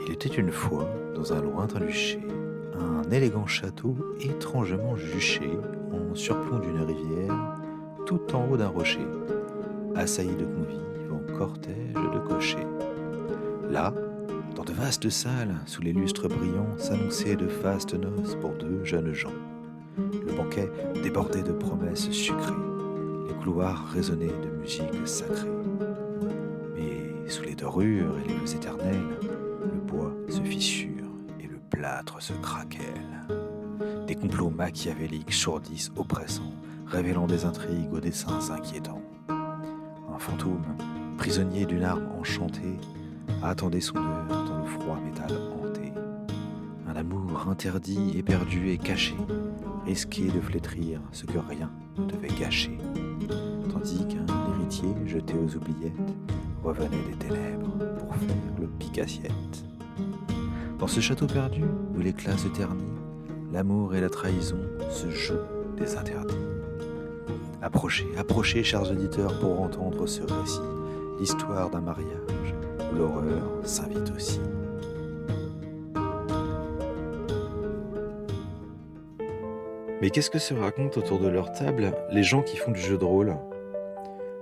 Il était une fois, dans un lointain duché, un élégant château étrangement juché en surplomb d'une rivière, tout en haut d'un rocher, assailli de convives en cortège de cochers. Là, dans de vastes salles, sous les lustres brillants, s'annonçaient de fastes noces pour deux jeunes gens. Le banquet débordait de promesses sucrées, les couloirs résonnaient de musique sacrée. Mais sous les dorures et les feux éternels, le bois se fissure et le plâtre se craquelle. Des complots machiavéliques chourdissent oppressants, révélant des intrigues aux dessins inquiétants. Un fantôme, prisonnier d'une arme enchantée, attendait son heure dans le froid métal hanté. Un amour interdit, éperdu et caché, risquait de flétrir ce que rien ne devait gâcher. Tandis qu'un héritier jeté aux oubliettes revenait des ténèbres pour faire le pique-assiette. Dans ce château perdu, où l'éclat se ternit, l'amour et la trahison se jouent des interdits. Approchez, approchez, chers auditeurs, pour entendre ce récit, l'histoire d'un mariage où l'horreur s'invite aussi. Mais qu'est-ce que se racontent autour de leur table les gens qui font du jeu de rôle ?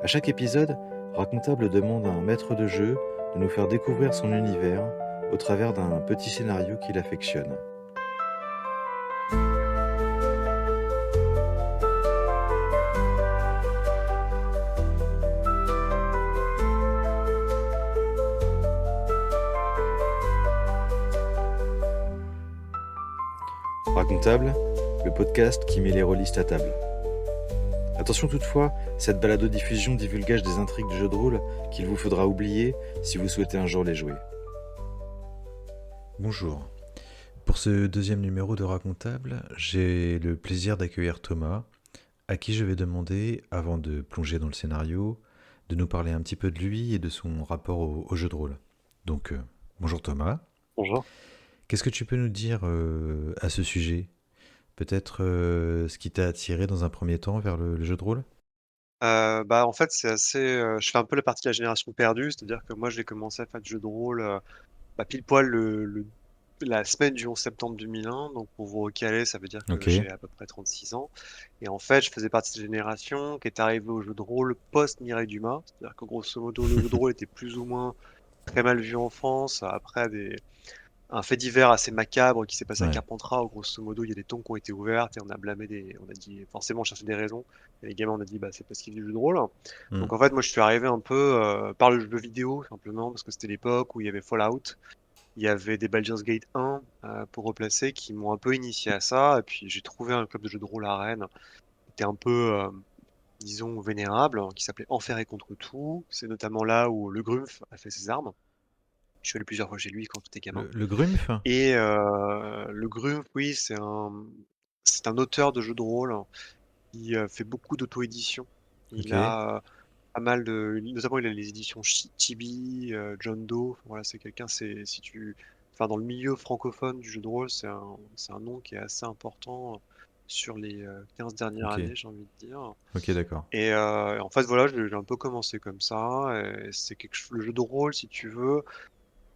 À chaque épisode, Racontable demande à un maître de jeu de nous faire découvrir son univers au travers d'un petit scénario qu'il affectionne. Racontable, le podcast qui met les rôlistes à table. Attention toutefois, cette balado-diffusion divulgage des intrigues du jeu de rôle qu'il vous faudra oublier si vous souhaitez un jour les jouer. Bonjour. Pour ce deuxième numéro de Racontable, j'ai le plaisir d'accueillir Thomas, à qui je vais demander, avant de plonger dans le scénario, de nous parler un petit peu de lui et de son rapport au jeu de rôle. Donc, bonjour Thomas. Bonjour. Qu'est-ce que tu peux nous dire à ce sujet ? Peut-être ce qui t'a attiré dans un premier temps vers le jeu de rôle ? En fait, c'est assez, je fais un peu la partie de la génération perdue, c'est-à-dire que moi, j'ai commencé à faire du jeu de rôle, pile poil la semaine du 11 septembre 2001. Donc pour vous recaler, ça veut dire que Ok. j'ai à peu près 36 ans et en fait, je faisais partie de cette génération qui est arrivée au jeu de rôle post Mireille Dumas. C'est-à-dire que grosso modo, le jeu de rôle était plus ou moins très mal vu en France après un fait divers assez macabre qui s'est passé à Ouais. Carpentras, où grosso modo, il y a des tombes qui ont été ouvertes et on a dit, forcément, on cherchait des raisons. Et les gamins, on a dit, bah, c'est parce qu'il y a du jeu de rôle. Hmm. Donc, en fait, moi, je suis arrivé un peu par le jeu vidéo, simplement, parce que c'était l'époque où il y avait Fallout, il y avait des Baldur's Gate 1 pour replacer, qui m'ont un peu initié à ça. Et puis, j'ai trouvé un club de jeux de rôle à Rennes, qui était un peu, disons, vénérable, qui s'appelait Enfer et contre tout. C'est notamment là où le Grumpf a fait ses armes. Je suis allé plusieurs fois chez lui quand j'étais gamin. Le Grumpf ? Et le Grumpf, oui, c'est un auteur de jeux de rôle qui fait beaucoup d'auto-édition. Il Ok. a pas mal notamment il a les éditions Chibi, John Doe. Voilà, c'est quelqu'un, c'est si tu, enfin dans le milieu francophone du jeu de rôle, c'est un nom qui est assez important sur les 15 dernières Ok. années, j'ai envie de dire. Ok, d'accord. Et en fait, voilà, j'ai un peu commencé comme ça. Et c'est le jeu de rôle, si tu veux.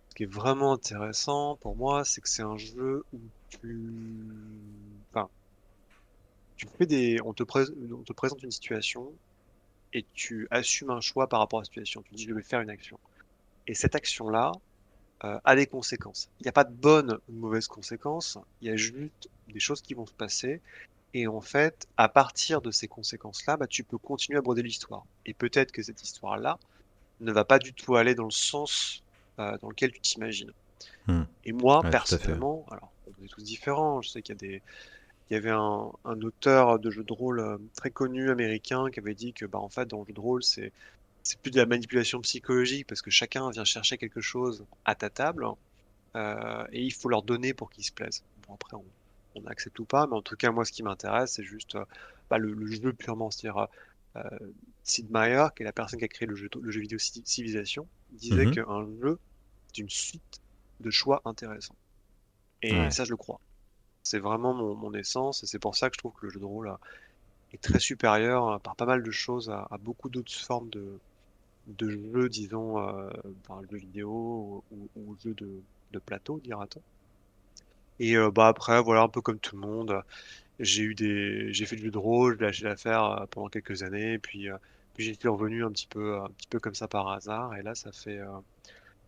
Ce qui est vraiment intéressant pour moi, c'est que c'est un jeu où enfin, tu fais on te présente une situation et tu assumes un choix par rapport à la situation. Tu dis, je vais faire une action. Et cette action-là, a des conséquences. Il n'y a pas de bonnes ou de mauvaises conséquences. Il y a juste des choses qui vont se passer. Et en fait, à partir de ces conséquences-là, bah, tu peux continuer à broder l'histoire. Et peut-être que cette histoire-là ne va pas du tout aller dans le sens dans lequel tu t'imagines. Hmm. Et moi, Ouais, tout à fait. personnellement, alors on est tous différents. Je sais il y avait un auteur de jeux de rôle très connu américain qui avait dit que, bah, en fait, dans le jeu de rôle, c'est plus de la manipulation psychologique parce que chacun vient chercher quelque chose à ta table et il faut leur donner pour qu'ils se plaisent. Bon, après, on accepte ou pas, mais en tout cas, moi, ce qui m'intéresse, c'est juste le jeu purement. C'est-à-dire, euh, Sid Meier, qui est la personne qui a créé le jeu vidéo Civilization, disait Mhm. qu'un jeu, d'une suite de choix intéressants. Et Ouais. ça, je le crois. C'est vraiment mon essence et c'est pour ça que je trouve que le jeu de rôle est très supérieur par pas mal de choses à beaucoup d'autres formes de jeux, disons, enfin, jeux vidéo ou jeux de plateau, dira-t-on. Et bah après, voilà, un peu comme tout le monde, j'ai fait du jeu de rôle, j'ai lâché l'affaire pendant quelques années, puis j'y suis revenu un petit peu comme ça par hasard. Et là, ça fait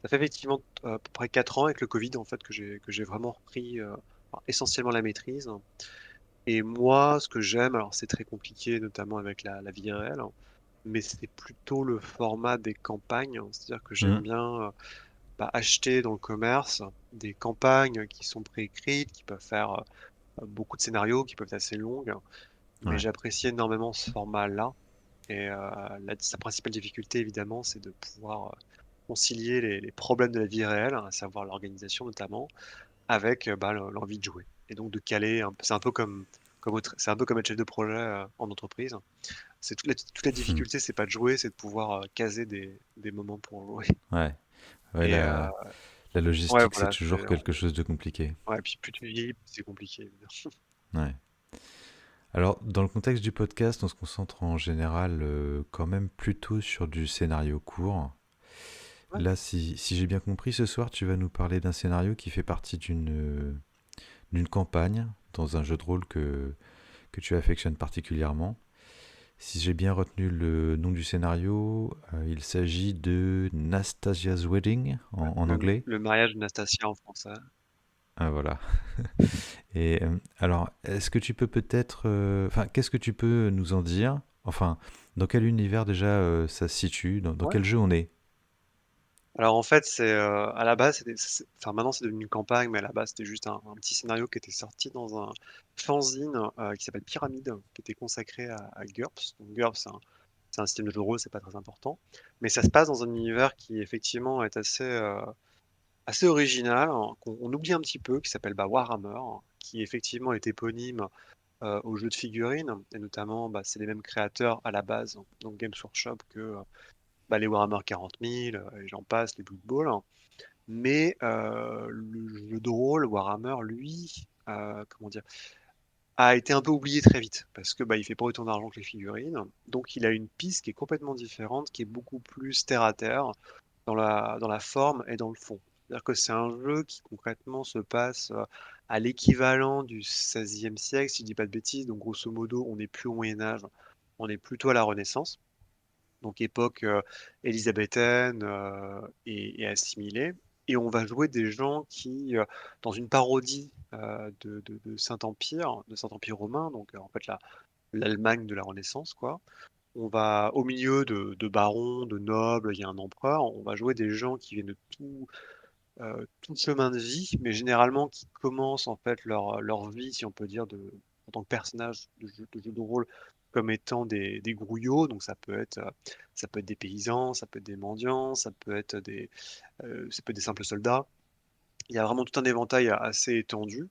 effectivement à peu près 4 ans avec le Covid en fait que j'ai vraiment repris enfin, essentiellement la maîtrise. Et moi, ce que j'aime, alors c'est très compliqué, notamment avec la vie réelle, hein, mais c'est plutôt le format des campagnes. C'est-à-dire que j'aime Mhm. bien bah, acheter dans le commerce des campagnes qui sont préécrites, qui peuvent faire beaucoup de scénarios, qui peuvent être assez longues, mais Ouais. j'apprécie énormément ce format-là. Et sa principale difficulté, évidemment, c'est de pouvoir concilier les problèmes de la vie réelle, à savoir l'organisation notamment, avec bah, l'envie de jouer. Et donc de caler, c'est un peu c'est un peu comme être chef de projet en entreprise. C'est toute la difficulté, c'est pas de jouer, c'est de pouvoir caser des moments pour jouer. Ouais. Ouais, Et la ouais, logistique, c'est voilà, toujours quelque chose de compliqué. ouais, puis plus tu vieillis, plus c'est compliqué, évidemment. Ouais. Alors, dans le contexte du podcast, on se concentre en général quand même plutôt sur du scénario court. Ouais. Là, si j'ai bien compris, ce soir, tu vas nous parler d'un scénario qui fait partie d'une campagne dans un jeu de rôle que tu affectionnes particulièrement. Si j'ai bien retenu le nom du scénario, il s'agit de Nastasia's Wedding en anglais. Le mariage de Nastasia en français. Ah, voilà. Et alors, est-ce que tu peux peut-être, enfin, qu'est-ce que tu peux nous en dire? Enfin, dans quel univers déjà ça se situe? Dans Ouais. quel jeu on est? Alors en fait, à la base, enfin maintenant c'est devenu une campagne, mais à la base c'était juste un petit scénario qui était sorti dans un fanzine qui s'appelle Pyramide, qui était consacré à GURPS. Donc GURPS, c'est un système de jeu de rôle, c'est pas très important, mais ça se passe dans un univers qui effectivement est assez original, hein, qu'on oublie un petit peu, qui s'appelle bah, Warhammer, hein, qui effectivement est éponyme aux jeux de figurines, et notamment bah, c'est les mêmes créateurs à la base, donc Games Workshop, que bah, les Warhammer 40 000, et j'en passe, les Blood Bowl. Mais le jeu de rôle, Warhammer, lui, comment dire, a été un peu oublié très vite parce que bah, il fait pas autant d'argent que les figurines. Donc il a une piste qui est complètement différente, qui est beaucoup plus terre à terre dans la forme et dans le fond. C'est-à-dire que c'est un jeu qui concrètement se passe à l'équivalent du XVIe siècle, si je dis pas de bêtises. Donc grosso modo, on n'est plus au Moyen Âge, on est plutôt à la Renaissance, donc époque élisabéthaine et assimilée. Et on va jouer des gens qui, dans une parodie de Saint-Empire, de Saint-Empire romain, donc en fait l'Allemagne de la Renaissance, quoi. On va au milieu de barons, de nobles, il y a un empereur. On va jouer des gens qui viennent de tout chemin de vie, mais généralement qui commencent en fait leur vie, si on peut dire, en tant que personnage de jeu de rôle, comme étant des grouillots. Donc ça peut être des paysans, ça peut être des mendiants, ça peut être des simples soldats. Il y a vraiment tout un éventail assez étendu,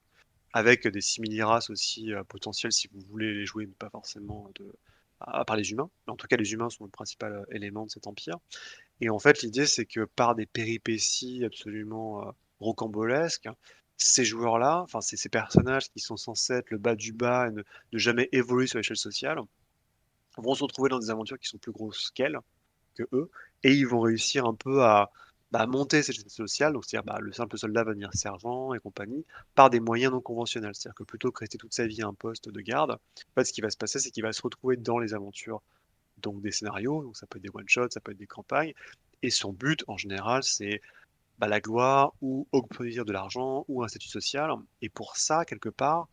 avec des simili-races aussi potentielles si vous voulez les jouer, mais pas forcément à part les humains. Mais en tout cas, les humains sont le principal élément de cet empire. Et en fait, l'idée, c'est que par des péripéties absolument rocambolesques, ces joueurs-là, enfin ces personnages qui sont censés être le bas du bas et ne jamais évoluer sur l'échelle sociale, vont se retrouver dans des aventures qui sont plus grosses qu'elles, que eux, et ils vont réussir un peu à bah, monter cette échelle sociale, donc c'est-à-dire bah, le simple soldat va devenir sergent et compagnie, par des moyens non conventionnels. C'est-à-dire que plutôt que rester toute sa vie à un poste de garde, en fait, ce qui va se passer, c'est qu'il va se retrouver dans les aventures, donc des scénarios, donc ça peut être des one-shots, ça peut être des campagnes, et son but en général, c'est bah, la gloire ou obtenir de l'argent ou un statut social. Et pour ça, quelque part,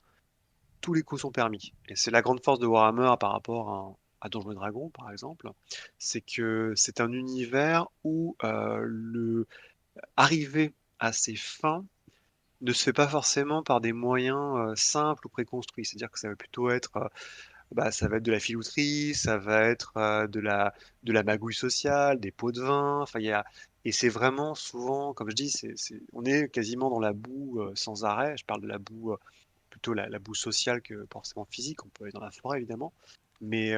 tous les coups sont permis. Et c'est la grande force de Warhammer par rapport à Donjons et Dragons, par exemple, c'est que c'est un univers où le arriver à ses fins ne se fait pas forcément par des moyens simples ou préconstruits. C'est-à-dire que ça va plutôt être bah, ça va être de la filouterie, ça va être de la magouille sociale, des pots de vin. Enfin, et c'est vraiment souvent, comme je dis, on est quasiment dans la boue sans arrêt. Je parle de la boue, plutôt la boue sociale que forcément physique. On peut aller dans la forêt, évidemment. Mais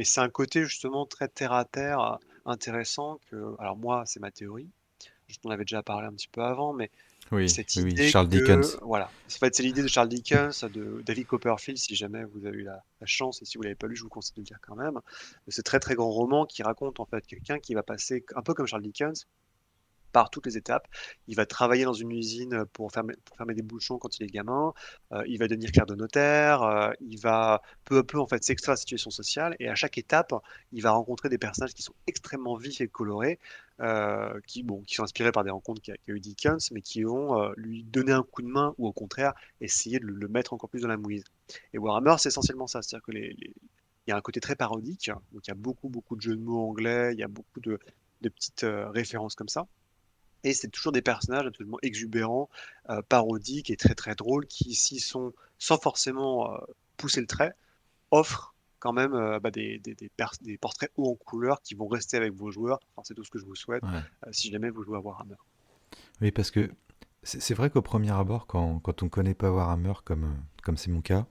c'est un côté justement très terre à terre, intéressant que, alors moi, c'est ma théorie, Mmh. je t'en avais déjà parlé un petit peu avant, mais Oui, cette oui, oui, idée Charles que Dickens. voilà, en fait, c'est l'idée de Charles Dickens, de David Copperfield, si jamais vous avez eu la chance et si vous l'avez pas lu, je vous conseille de le lire quand même. Ce très, très grand roman qui raconte en fait quelqu'un qui va passer un peu comme Charles Dickens par toutes les étapes. Il va travailler dans une usine pour fermer des bouchons quand il est gamin. Il va devenir clerc de notaire. Il va peu à peu en fait s'extraire de la situation sociale. Et à chaque étape, il va rencontrer des personnages qui sont extrêmement vifs et colorés, qui sont inspirés par des rencontres qu'a eu Dickens, mais qui vont lui donner un coup de main ou au contraire essayer de le mettre encore plus dans la mouise. Et Warhammer, c'est essentiellement ça. C'est-à-dire que il y a un côté très parodique. Donc il y a beaucoup, beaucoup de jeux de mots anglais. Il y a beaucoup de petites références comme ça. Et c'est toujours des personnages absolument exubérants, parodiques et très très drôles qui ici sont, sans forcément pousser le trait, offrent quand même des portraits hauts en couleur qui vont rester avec vos joueurs. Enfin, c'est tout ce que je vous souhaite Ouais. si jamais vous jouez à Warhammer. Oui, parce que c'est vrai qu'au premier abord, quand on connaît pas Warhammer comme c'est mon cas,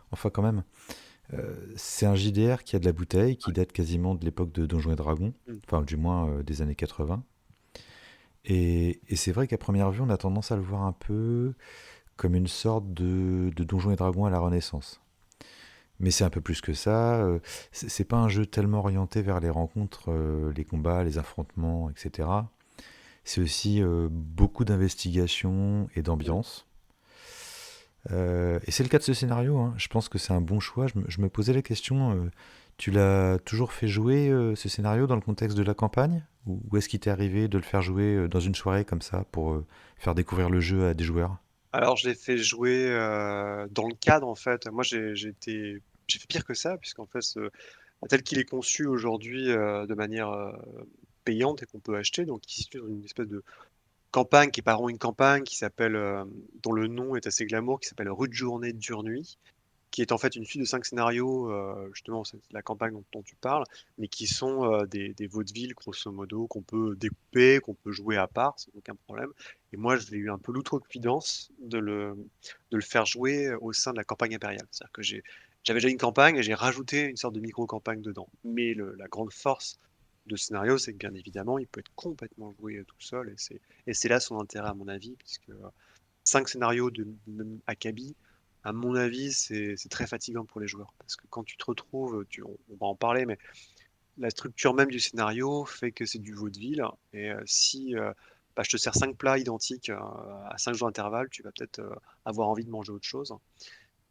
enfin quand même, c'est un JDR qui a de la bouteille, qui Ouais. date quasiment de l'époque de Donjons et Dragons, Mm. enfin du moins des années 80. Et c'est vrai qu'à première vue, on a tendance à le voir un peu comme une sorte de Donjons et Dragons à la Renaissance. Mais c'est un peu plus que ça. C'est pas un jeu tellement orienté vers les rencontres, les combats, les affrontements, etc. C'est aussi beaucoup d'investigation et Mm. d'ambiance. Et c'est le cas de ce scénario, hein. Je pense que c'est un bon choix. Je me posais la question, tu l'as toujours fait jouer ce scénario dans le contexte de la campagne? Ou est-ce qu'il t'est arrivé de le faire jouer dans une soirée comme ça pour faire découvrir le jeu à des joueurs? Alors, je l'ai fait jouer dans le cadre, en fait. Moi, j'ai fait pire que ça, puisqu'en fait, tel qu'il est conçu aujourd'hui de manière payante et qu'on peut acheter, donc il se situe dans une espèce de campagne qui est pas vraiment une campagne, dont le nom est assez glamour, qui s'appelle Rude journée, dure nuit, qui est en fait une suite de 5 scénarios, justement, c'est la campagne dont tu parles, mais qui sont des vaudevilles, grosso modo, qu'on peut découper, qu'on peut jouer à part, sans aucun problème. Et moi, j'ai eu un peu l'outrecuidance de le faire jouer au sein de la campagne impériale. C'est-à-dire que j'avais déjà une campagne et j'ai rajouté une sorte de micro-campagne dedans. Mais la grande force de ce scénario, c'est que bien évidemment, il peut être complètement joué tout seul, et c'est là son intérêt, à mon avis, puisque 5 scénarios de même acabit, à mon avis, c'est très fatigant pour les joueurs. Parce que quand tu te retrouves, on va en parler, mais la structure même du scénario fait que c'est du vaudeville. Et si je te sers 5 plats identiques à 5 jours d'intervalle, tu vas peut-être avoir envie de manger autre chose.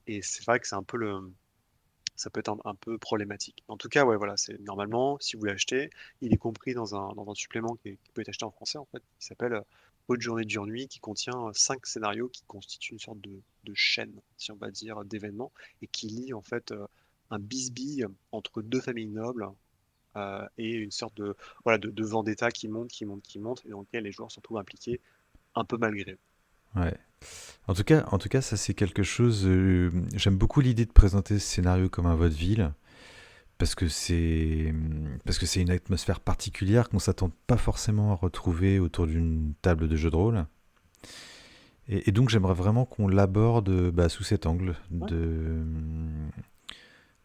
Et c'est vrai que ça peut être un peu problématique. En tout cas, ouais, voilà, c'est normalement, si vous l'achetez, il est compris dans un supplément qui peut être acheté en français, en fait, qui s'appelle Haute journée dure nuit, qui contient 5 scénarios qui constituent une sorte de chaîne, si on va dire, d'événements, et qui lie en fait un bisbille entre deux familles nobles et une sorte de vendetta qui monte, qui monte, qui monte, et dans lequel les joueurs se retrouvent impliqués un peu malgré eux. Ouais. En tout cas, ça c'est quelque chose. J'aime beaucoup l'idée de présenter ce scénario comme un vaudeville parce que c'est une atmosphère particulière qu'on s'attend pas forcément à retrouver autour d'une table de jeu de rôle. Et donc j'aimerais vraiment qu'on l'aborde sous cet angle. Ouais.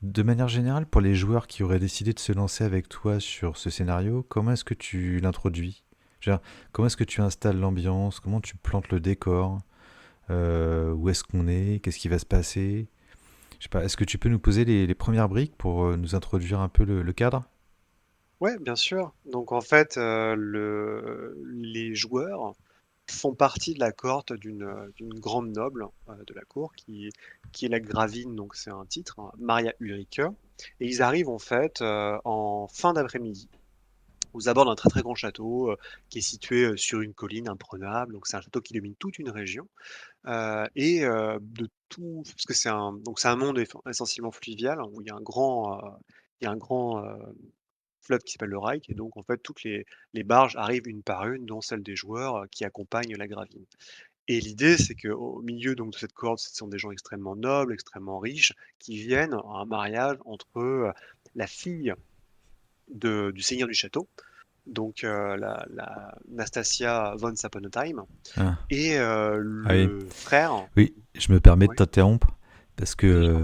De manière générale, pour les joueurs qui auraient décidé de se lancer avec toi sur ce scénario, comment est-ce que tu l'introduis? Je veux dire, comment est-ce que tu installes l'ambiance? Comment tu plantes le décor? Où est-ce qu'on est? Qu'est-ce qui va se passer? Je sais pas, est-ce que tu peux nous poser les premières briques pour nous introduire un peu le cadre? Ouais, bien sûr. Donc en fait, les joueurs font partie de la cohorte d'une grande noble de la cour qui est la Gravine, donc c'est un titre, hein, Maria Ulrike. Et ils arrivent en fait en fin d'après-midi aux abords d'un très très grand château qui est situé sur une colline imprenable. Donc c'est un château qui domine toute une région et de tout, parce que c'est un monde essentiellement fluvial où il y a un grand fleuve qui s'appelle le Reich, et donc en fait toutes les barges arrivent une par une, dont celle des joueurs qui accompagnent la Gravine. Et l'idée, c'est qu'au milieu donc de cette cohorte, ce sont des gens extrêmement nobles, extrêmement riches, qui viennent à un mariage entre la fille du seigneur du château, donc la Nastasia von Sappenheim, Hein. et Ah oui. le frère. Oui, je me permets de Ouais, t'interrompre parce que vas-y, je t'en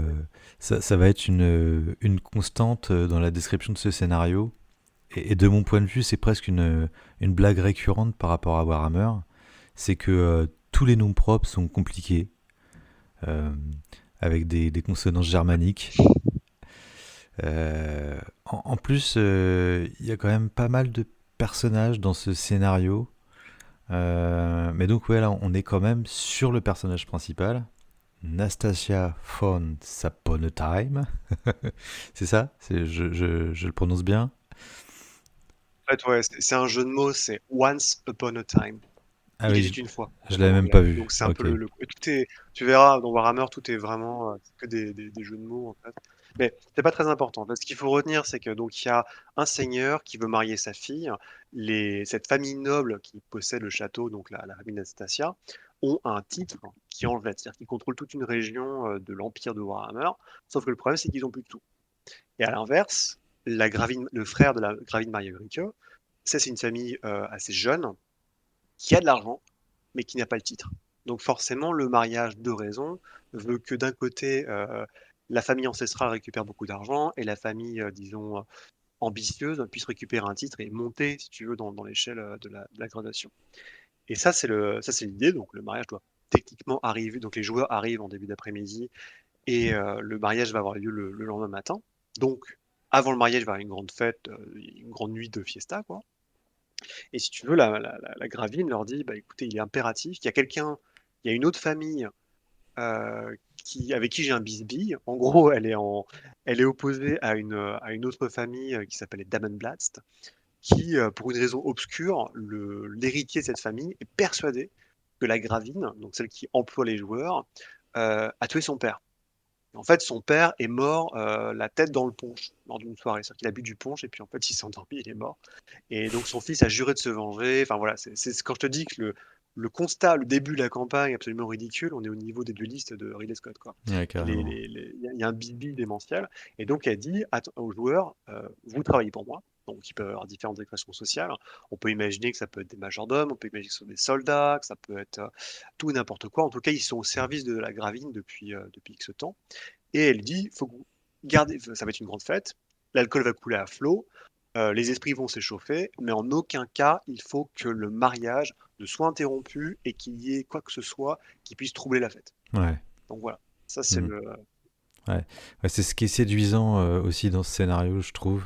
prie. ça va être une constante dans la description de ce scénario. et de mon point de vue, c'est presque une blague récurrente par rapport à Warhammer. C'est que tous les noms propres sont compliqués, euh, avec des consonances germaniques. En plus, il y a quand même pas mal de personnages dans ce scénario. Mais donc, ouais, là, on est quand même sur le personnage principal, Nastasia von Saponetime. C'est ça? Je le prononce bien? En fait, ouais, c'est un jeu de mots, c'est Once Upon a Time. Ah Il oui, était une fois, en je fait, en l'avais même anglais. pas vu. Donc c'est un peu Ok. et tout est, tu verras, dans Warhammer, tout est vraiment c'est que des jeux de mots, en fait. Mais c'est pas très important. Ce qu'il faut retenir, c'est que donc il y a un seigneur qui veut marier sa fille. Cette famille noble qui possède le château, donc la famille d'Anastasia, ont un titre qui est en fait, c'est-à-dire qu'ils contrôlent toute une région de l'empire de Warhammer. Sauf que le problème, c'est qu'ils ont plus de tout. Et à l'inverse, le frère de la Gravine Marguerite, ça c'est une famille assez jeune qui a de l'argent, mais qui n'a pas le titre. Donc forcément, le mariage de raison veut que d'un côté, la famille ancestrale récupère beaucoup d'argent et la famille, disons, ambitieuse puisse récupérer un titre et monter, si tu veux, dans l'échelle de la gradation. Et ça, c'est l'idée. Donc le mariage doit techniquement arriver. Donc les joueurs arrivent en début d'après-midi et le mariage va avoir lieu le lendemain matin. Donc avant le mariage, il va y avoir une grande fête, une grande nuit de fiesta, quoi. Et si tu veux, la Gravine leur dit, bah écoutez, il est impératif, il y a une autre famille avec qui j'ai un bisbille. En gros, elle est opposée à une autre famille qui s'appelle les Damenblast, qui, pour une raison obscure, l'héritier de cette famille est persuadé que la Gravine, donc celle qui emploie les joueurs, a tué son père. En fait, son père est mort la tête dans le punch lors d'une soirée. C'est-à-dire qu'il a bu du punch et puis en fait, il s'est endormi, il est mort. Et donc son fils a juré de se venger. Enfin voilà, quand je te dis que le constat, le début de la campagne est absolument ridicule, on est au niveau des duelistes de Ridley Scott, quoi. Ouais, carrément. Il y a un bibi démentiel. Et donc elle dit aux joueurs, vous travaillez pour moi. Donc il peut y avoir différentes expressions sociales. On peut imaginer que ça peut être des majordomes, on peut imaginer que ce sont des soldats, que ça peut être tout et n'importe quoi. En tout cas, ils sont au service de la Gravine depuis X temps. Et elle dit, faut que vous gardez, ça va être une grande fête, l'alcool va couler à flot, les esprits vont s'échauffer, mais en aucun cas il faut que le mariage ne soit interrompu et qu'il y ait quoi que ce soit qui puisse troubler la fête. Ouais. Donc voilà, ça c'est Hmm. le... Ouais. Ouais, c'est ce qui est séduisant aussi dans ce scénario, je trouve.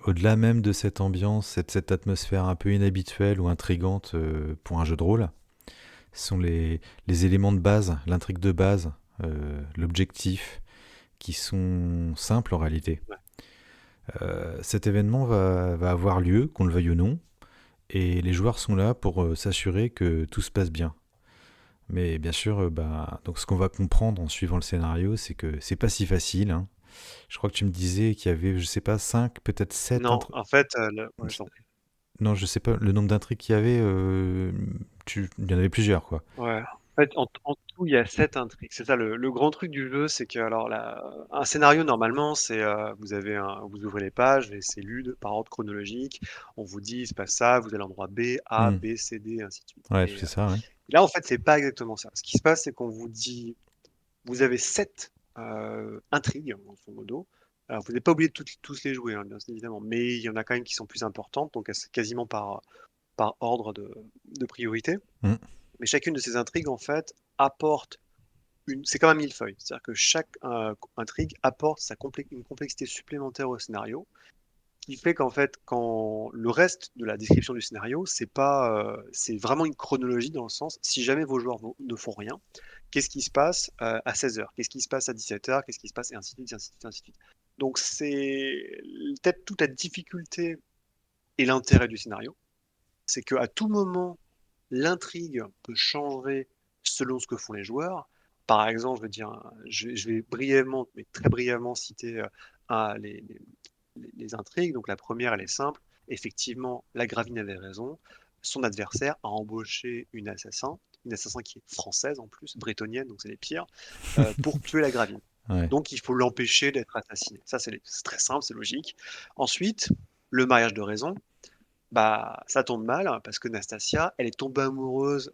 Au-delà même de cette ambiance, cette atmosphère un peu inhabituelle ou intrigante pour un jeu de rôle, ce sont les éléments de base, l'intrigue de base, l'objectif, qui sont simples en réalité. Ouais. Cet événement va avoir lieu, qu'on le veuille ou non, et les joueurs sont là pour s'assurer que tout se passe bien. Mais bien sûr, donc ce qu'on va comprendre en suivant le scénario, c'est que c'est pas si facile, hein. Je crois que tu me disais qu'il y avait, je sais pas, 5, peut-être 7 Non, intrigues. en fait, ouais, je t'en prie. Non, je sais pas le nombre d'intrigues qu'il y avait. Il y en avait plusieurs, quoi. Ouais. En fait, en tout, il y a 7 intrigues. C'est ça, le grand truc du jeu, c'est que alors un scénario normalement, c'est vous ouvrez les pages et c'est lu par ordre chronologique. On vous dit il se passe ça, vous allez à l'endroit B, A, Hmm. B, C, D, ainsi de suite. Ouais, c'est ça, ouais. Là, en fait, c'est pas exactement ça. Ce qui se passe, c'est qu'on vous dit, vous avez 7 intrigues, grosso modo. Alors, vous n'êtes pas obligé de tous les jouer, hein, bien évidemment, mais il y en a quand même qui sont plus importantes, donc quasiment par ordre de priorité. Hmm. Mais chacune de ces intrigues, en fait, apporte c'est comme un millefeuille. C'est-à-dire que chaque intrigue apporte une complexité supplémentaire au scénario, qui fait qu'en fait, quand le reste de la description du scénario, c'est vraiment une chronologie dans le sens, si jamais vos joueurs ne font rien, qu'est-ce qui se passe à 16 heures? Qu'est-ce qui se passe à 17 heures? Qu'est-ce qui se passe? Et ainsi de suite, ainsi de suite, ainsi de suite. Donc c'est peut-être toute la difficulté et l'intérêt du scénario, c'est qu'à tout moment, l'intrigue peut changer selon ce que font les joueurs. Par exemple, je vais brièvement, mais très brièvement citer un- les, les- les intrigues. Donc la première, elle est simple. Effectivement, la Gravine avait raison. Son adversaire a embauché une assassin qui est française en plus, bretonienne, donc c'est les pires, pour tuer la Gravine. Ouais. Donc il faut l'empêcher d'être assassiné. Ça, c'est très simple, c'est logique. Ensuite, le mariage de raison, bah, ça tombe mal hein, parce que Nastasia, elle est tombée amoureuse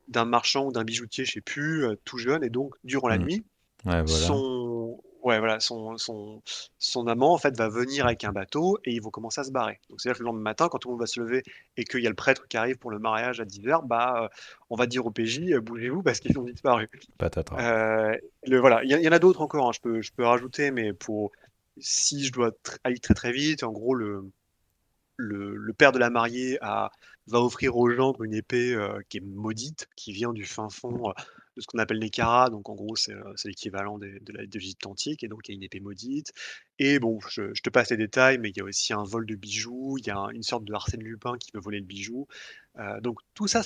d'un marchand ou d'un bijoutier, je sais plus, tout jeune, et donc durant la Hmm. nuit, Ouais, voilà. son Ouais, voilà, son amant, en fait, va venir avec un bateau et ils vont commencer à se barrer. Donc, c'est-à-dire que le lendemain matin, quand tout le monde va se lever et qu'il y a le prêtre qui arrive pour le mariage à 10h, bah, on va dire au PJ, bougez-vous parce qu'ils ont disparu. Patatras. Euh, voilà, il y en a d'autres encore, hein, je peux rajouter, mais si je dois aller très très vite, en gros, le père de la mariée va offrir au gendre une épée qui est maudite, qui vient du fin fond de ce qu'on appelle les Caras. Donc en gros, c'est l'équivalent de l'Égypte antique. Et donc il y a une épée maudite. Et bon, je te passe les détails, mais il y a aussi un vol de bijoux. Il y a une sorte de Arsène Lupin qui veut voler le bijou. Donc tout ça,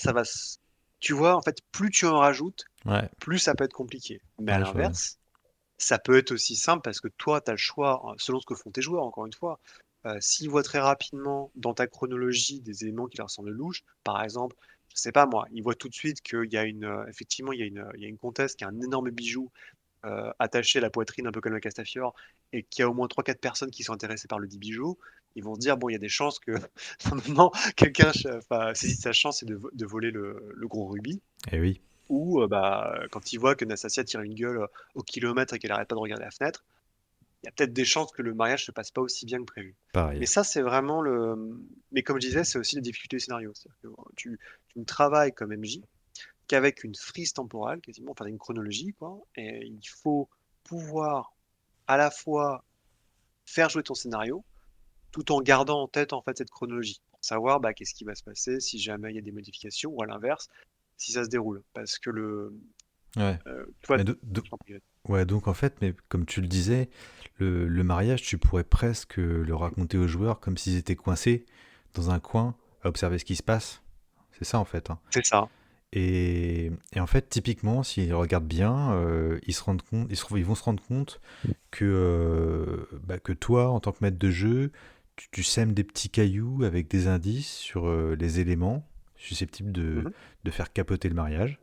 tu vois, en fait, plus tu en rajoutes, Ouais, plus ça peut être compliqué. Mais à ouais, je vois. l'inverse, ça peut être aussi simple parce que toi, tu as le choix, selon ce que font tes joueurs, encore une fois. S'ils voient très rapidement dans ta chronologie des éléments qui leur semblent louches, par exemple, je sais pas moi, ils voient tout de suite qu'il y a effectivement, il y a une comtesse qui a un énorme bijou attaché à la poitrine, un peu comme un Castafiore, et qu'il y a au moins trois quatre personnes qui sont intéressées par le dit bijou. Ils vont se dire, bon, il y a des chances que, à un moment, quelqu'un enfin, saisisse sa chance et de voler le gros rubis. Eh oui, Ou bah, quand il voit que Nastasia tire une gueule au kilomètre et qu'elle arrête pas de regarder la fenêtre, il y a peut-être des chances que le mariage se passe pas aussi bien que prévu. Mais pareil. ça, c'est vraiment le. Mais comme je disais, c'est aussi la difficulté du scénario. C'est-à-dire que tu ne travailles comme MJ qu'avec une frise temporelle, quasiment, enfin une chronologie, quoi. Et il faut pouvoir à la fois faire jouer ton scénario, tout en gardant en tête en fait cette chronologie, pour savoir bah, qu'est-ce qui va se passer si jamais il y a des modifications, ou à l'inverse, si ça se déroule. Parce que Ouais. tu vois, Mais je t'en prie. ouais, donc en fait, mais comme tu le disais, le mariage, tu pourrais presque le raconter aux joueurs comme s'ils étaient coincés dans un coin à observer ce qui se passe. C'est ça en fait, hein. C'est ça. Et en fait, typiquement, s'ils regardent bien, ils se rendent compte, ils vont se rendre compte que toi, en tant que maître de jeu, tu sèmes des petits cailloux avec des indices sur les éléments susceptibles Mhm. de faire capoter le mariage.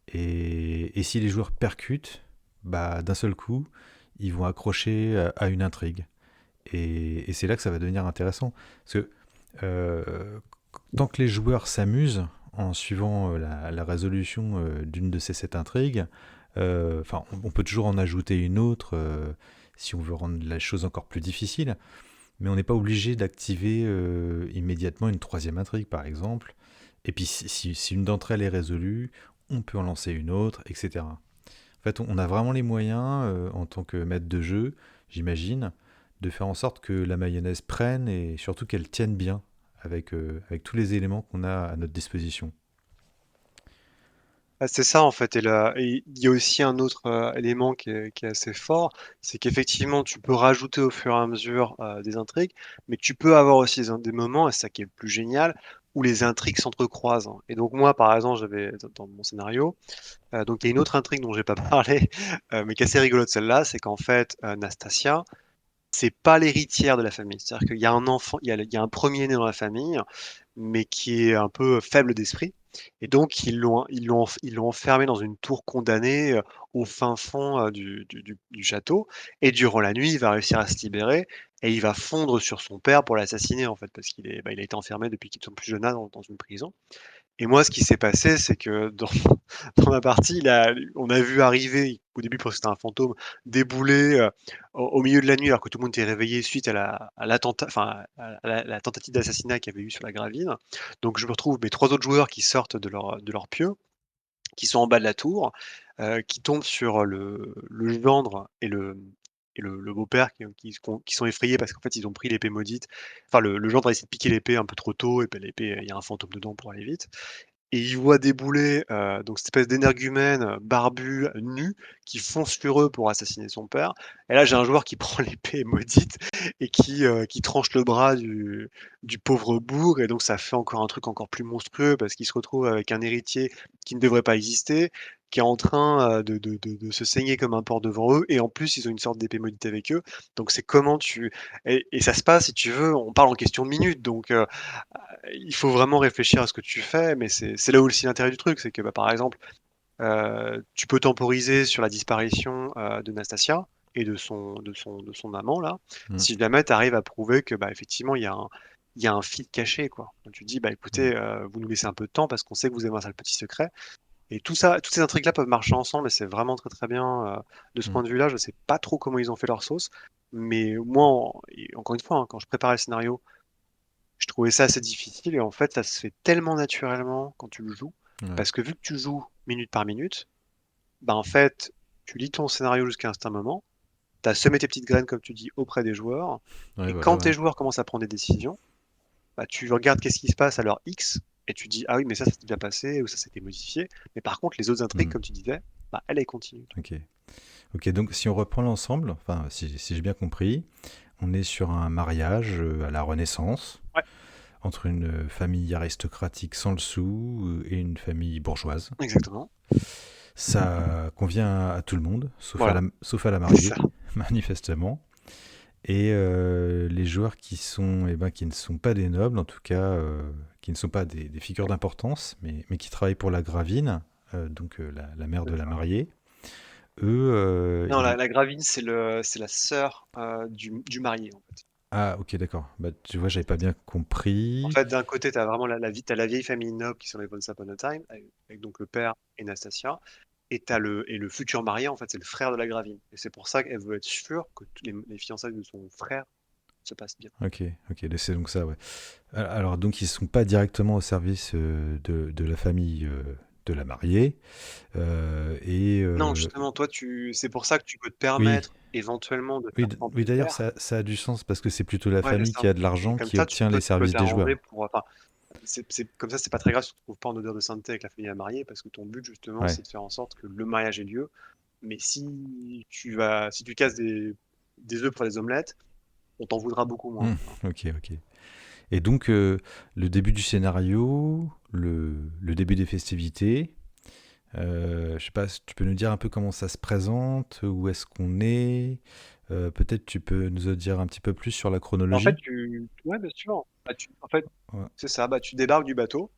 Et si les joueurs percutent, bah, d'un seul coup, ils vont accrocher à une intrigue. Et c'est là que ça va devenir intéressant. Parce que euh, tant que les joueurs s'amusent en suivant la résolution d'une de ces sept intrigues, enfin, on peut toujours en ajouter une autre si on veut rendre la chose encore plus difficile, mais on n'est pas obligé d'activer immédiatement une troisième intrigue, par exemple. Et puis, si une d'entre elles est résolue, on peut en lancer une autre, etc. En fait, on a vraiment les moyens, en tant que maître de jeu, j'imagine, de faire en sorte que la mayonnaise prenne et surtout qu'elle tienne bien avec tous les éléments qu'on a à notre disposition. Ah, c'est ça en fait. Et il y a aussi un autre élément qui est assez fort, c'est qu'effectivement tu peux rajouter au fur et à mesure des intrigues, mais tu peux avoir aussi des moments, et c'est ça qui est le plus génial, où les intrigues s'entrecroisent, hein. Et donc moi par exemple, j'avais dans mon scénario, donc il y a une autre intrigue dont j'ai pas parlé, mais qui est assez rigolote celle-là, c'est qu'en fait Nastasia, c'est pas l'héritière de la famille. C'est-à-dire qu'il y a un enfant, il y a un premier-né dans la famille, mais qui est un peu faible d'esprit. Et donc, ils l'ont enfermé dans une tour condamnée au fin fond du château. Et durant la nuit, il va réussir à se libérer et il va fondre sur son père pour l'assassiner, en fait, parce il a été enfermé depuis qu'il est plus jeune âge dans une prison. Et moi, ce qui s'est passé, c'est que dans ma partie, on a vu arriver, au début, parce que c'était un fantôme, débouler au milieu de la nuit, alors que tout le monde était réveillé suite à l'attentat, enfin, à la tentative d'assassinat qu'il y avait eu sur la Gravine. Donc, je me retrouve mes trois autres joueurs qui sortent de leur pieu, qui sont en bas de la tour, qui tombent sur le gendre et le beau-père qui sont effrayés parce qu'en fait, ils ont pris l'épée maudite. Enfin, le gendre a essayé de piquer l'épée un peu trop tôt, et puis l'épée, il y a un fantôme dedans pour aller vite. Et il voit débouler donc cette espèce d'énergumène barbu, nu, qui fonce sur eux pour assassiner son père. Et là, j'ai un joueur qui prend l'épée maudite et qui tranche le bras du pauvre bourg. Et donc, ça fait encore un truc encore plus monstrueux parce qu'il se retrouve avec un héritier qui ne devrait pas exister, qui est en train de se saigner comme un porc devant eux. Et en plus, ils ont une sorte d'épée maudite avec eux. Donc, c'est comment tu. Et ça se passe, si tu veux, on parle en question de minutes. Donc, il faut vraiment réfléchir à ce que tu fais, mais c'est là aussi l'intérêt du truc, c'est que bah, par exemple, tu peux temporiser sur la disparition de Nastasia et de son amant là, Mm, si jamais tu arrives à prouver que bah, effectivement il y a un fil caché quoi. Donc tu dis bah mm. écoutez, vous nous laissez un peu de temps parce qu'on sait que vous avez un sale petit secret. Et tout ça, toutes ces intrigues-là peuvent marcher ensemble et c'est vraiment très très bien. De ce Mm. point de vue-là, je sais pas trop comment ils ont fait leur sauce, mais moi, et encore une fois, hein, quand je préparais le scénario, je trouvais ça assez difficile et en fait, ça se fait tellement naturellement quand tu le joues, Ouais. parce que vu que tu joues minute par minute, bah en fait, tu lis ton scénario jusqu'à un certain moment, tu as semé tes petites graines, comme tu dis, auprès des joueurs, Ouais, et voilà, quand tes ouais. joueurs commencent à prendre des décisions, bah, tu regardes qu'est-ce qui se passe à leur X, et tu dis, ah oui, mais ça s'était bien passé, ou ça s'était modifié. Mais par contre, les autres intrigues, Mm. comme tu disais, bah, elles continuent. Ok. Ok, donc si on reprend l'ensemble, enfin, si j'ai bien compris, on est sur un mariage à la Renaissance Ouais, entre une famille aristocratique sans le sou et une famille bourgeoise. exactement. Ça convient à tout le monde, Voilà, sauf à la c'est ça. mariée, manifestement. Et les joueurs qui ne sont pas des nobles, en tout cas, qui ne sont pas des figures d'importance, mais qui travaillent pour la Gravine, la mère de C'est la ça. mariée, eux, Non, la gravine, c'est la sœur du marié, en fait. Ah, ok, d'accord. Bah, tu vois, j'avais pas bien En compris. fait, d'un côté, tu as vraiment t'as la vieille famille noble qui sont les Once Upon a Time, avec donc le père et Nastasia, et le futur marié, en fait, c'est le frère de la gravine. Et c'est pour ça qu'elle veut être sûre que les fiançailles de son frère se passent bien. Ok, ok, c'est donc ça, ouais. Alors, donc, ils sont pas directement au service de la famille de la mariée. Et Non, justement, toi, c'est pour ça que tu peux te oui, permettre éventuellement de oui, faire tant de oui, d'ailleurs, terres. ça a du sens parce que c'est plutôt la Ouais, c'est famille ça. qui a de Et l'argent comme qui ça, tu obtient les toi, tu peux services des t'arranger joueurs. pour, enfin, comme ça, c'est pas très grave si tu te trouves pas en odeur de sainteté avec la famille à mariée, parce que ton but, justement, Ouais. c'est de faire en sorte que le mariage ait lieu. Mais si tu casses des œufs pour les omelettes, on t'en voudra beaucoup moins, Hmm, tu vois. ok, ok. Et donc, le début du scénario, le début des festivités, je sais pas, si tu peux nous dire un peu comment ça se présente, où est-ce qu'on est. Peut-être tu peux nous en dire un petit peu plus sur la En fait, chronologie. ouais, bien sûr. Bah, en fait, Ouais. c'est ça. Bah, tu débarques du bateau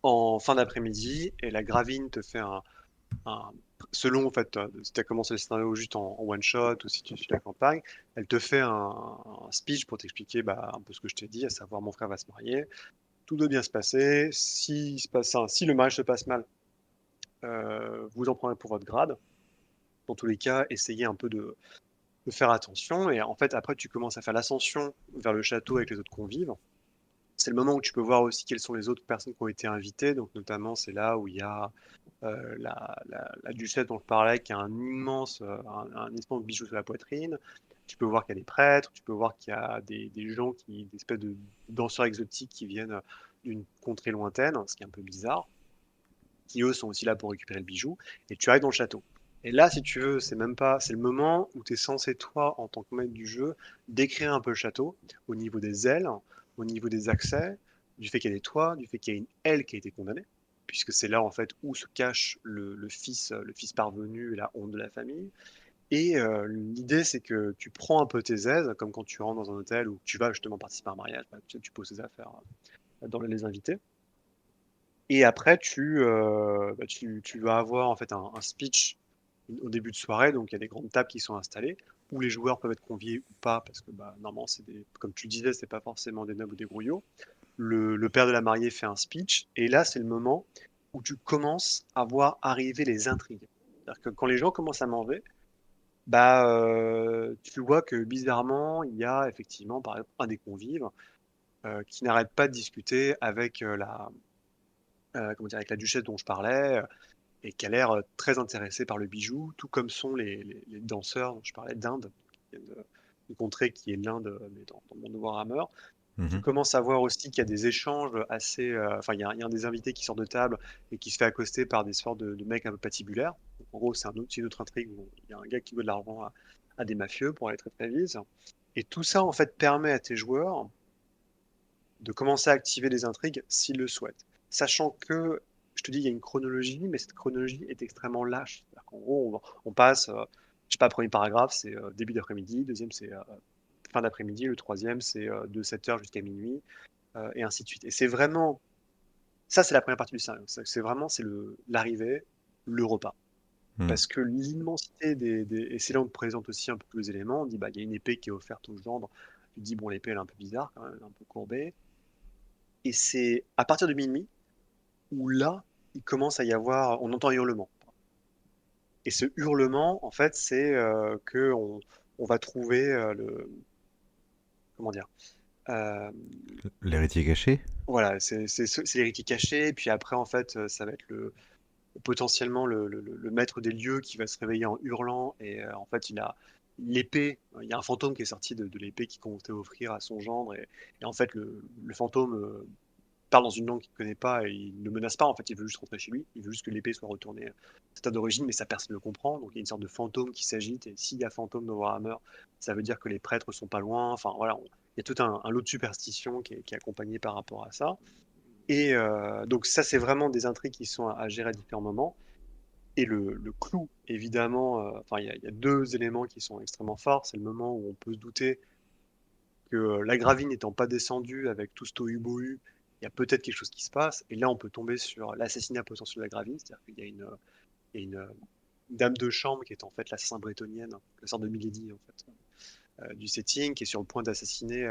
en fin d'après-midi et la gravine te fait un- selon en fait, si tu as commencé le scénario juste en one shot ou si tu suis la campagne, elle te fait un speech pour t'expliquer bah, un peu ce que je t'ai dit, à savoir mon frère va se marier, tout doit bien se passer. Si le mariage se passe mal, vous en prenez pour votre grade. Dans tous les cas, essayez un peu de faire attention. Et en fait, après, tu commences à faire l'ascension vers le château avec les autres convives. C'est le moment où tu peux voir aussi quelles sont les autres personnes qui ont été invitées. Donc, notamment, c'est là où il y a la duchesse dont je parlais, qui a un immense bijou sur la poitrine. Tu peux voir qu'il y a des prêtres, tu peux voir qu'il y a des gens, des espèces de danseurs exotiques qui viennent d'une contrée lointaine, ce qui est un peu bizarre, qui eux sont aussi là pour récupérer le bijou. Et tu arrives dans le château. Et là, si tu veux, c'est le moment où tu es censé, toi, en tant que maître du jeu, décrire un peu le château au niveau des ailes, au niveau des accès, du fait qu'il y a des toits, du fait qu'il y a une aile qui a été condamnée, puisque c'est là, en fait, où se cache le fils parvenu et la honte de la famille. Et l'idée, c'est que tu prends un peu tes aises, comme quand tu rentres dans un hôtel où tu vas justement participer à un mariage, bah, tu poses tes affaires dans les invités. Et après, tu vas avoir en fait un speech au début de soirée, donc il y a des grandes tables qui sont installées, où les joueurs peuvent être conviés ou pas, parce que bah, normalement, comme tu disais, c'est pas forcément des nobles ou des grouillots. Le père de la mariée fait un speech, et là, c'est le moment où tu commences à voir arriver les intrigues. C'est-à-dire que quand les gens commencent à manger, bah, tu vois que bizarrement, il y a effectivement, par exemple, un des convives qui n'arrête pas de discuter avec comment dire, avec la duchesse dont je parlais, et qui a l'air très intéressée par le bijou, tout comme sont les danseurs dont je parlais d'Inde, qui viennent d'une contrée qui est l'Inde, mais dans le monde de Warhammer. Tu Mhm. commences à voir aussi qu'il y a des échanges assez. Enfin, il y a un des invités qui sort de table et qui se fait accoster par des sortes de mecs un peu patibulaires. Donc, en gros, c'est une autre intrigue où il y a un gars qui veut de l'argent à des mafieux pour aller très très vite. Et tout ça, en fait, permet à tes joueurs de commencer à activer les intrigues s'ils le souhaitent. Sachant que, je te dis, il y a une chronologie, mais cette chronologie est extrêmement lâche. C'est-à-dire qu'en gros, on passe, je sais pas, premier paragraphe, c'est début d'après-midi, deuxième, c'est fin d'après-midi, le troisième, c'est de 7h jusqu'à minuit, et ainsi de suite. Et c'est vraiment, ça, c'est la première partie du scénario. C'est l'arrivée, le repas. Mhm. Parce que l'immensité et c'est là où on présente aussi un peu tous les éléments. On dit, bah, il y a une épée qui est offerte au gendre. Tu te dis, bon, l'épée, elle est un peu bizarre, quand même, un peu courbée. Et c'est à partir de minuit où là, il commence à y avoir, on entend un hurlement. Et ce hurlement, en fait, c'est que on va trouver comment dire, euh, L'héritier caché? voilà, c'est l'héritier caché. Et puis après, en fait, ça va être potentiellement le maître des lieux qui va se réveiller en hurlant. Et en fait, il a l'épée. Il y a un fantôme qui est sorti de l'épée qu'il comptait offrir à son gendre. Et en fait, le fantôme parle dans une langue qu'il ne connaît pas et il ne menace pas. En fait, il veut juste rentrer chez lui. Il veut juste que l'épée soit retournée à son état d'origine, mais ça, personne ne le comprend. Donc, il y a une sorte de fantôme qui s'agite. Et s'il y a fantôme dans Warhammer, ça veut dire que les prêtres sont pas loin. Enfin, voilà, il y a tout un lot de superstitions qui est accompagné par rapport à ça. Et donc, ça, c'est vraiment des intrigues qui sont à gérer à différents moments. Et le clou, évidemment, enfin, il y a deux éléments qui sont extrêmement forts. C'est le moment où on peut se douter que la gravine n'étant pas descendue avec tout ce tohu-bohu, il y a peut-être quelque chose qui se passe. Et là, on peut tomber sur l'assassinat potentiel de la gravine, c'est-à-dire qu'il y a une dame de chambre qui est en fait l'assassin bretonienne, la sorte de Milady en fait, du setting, qui est sur le point d'assassiner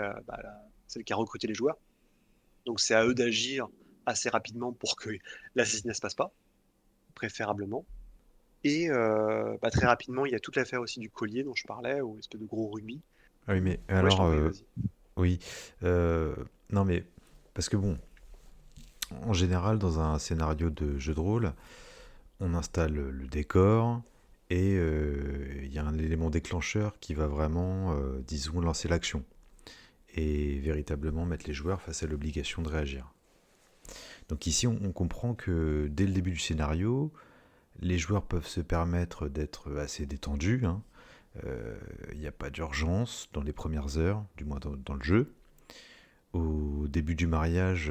celle qui a recruté les joueurs. Donc c'est à eux d'agir assez rapidement pour que l'assassinat ne se passe pas, préférablement. Et très rapidement, il y a toute l'affaire aussi du collier dont je parlais, ou espèce de gros rubis. Ah oui, mais Ouais, je alors, t'en prie, vas-y. oui. Non, mais parce que bon, en général, dans un scénario de jeu de rôle, on installe le décor et il y a un élément déclencheur qui va vraiment, disons, lancer l'action et véritablement mettre les joueurs face à l'obligation de réagir. Donc ici, on comprend que dès le début du scénario, les joueurs peuvent se permettre d'être assez détendus, hein. Il n'y a pas d'urgence dans les premières heures, du moins dans le jeu. Au début du mariage,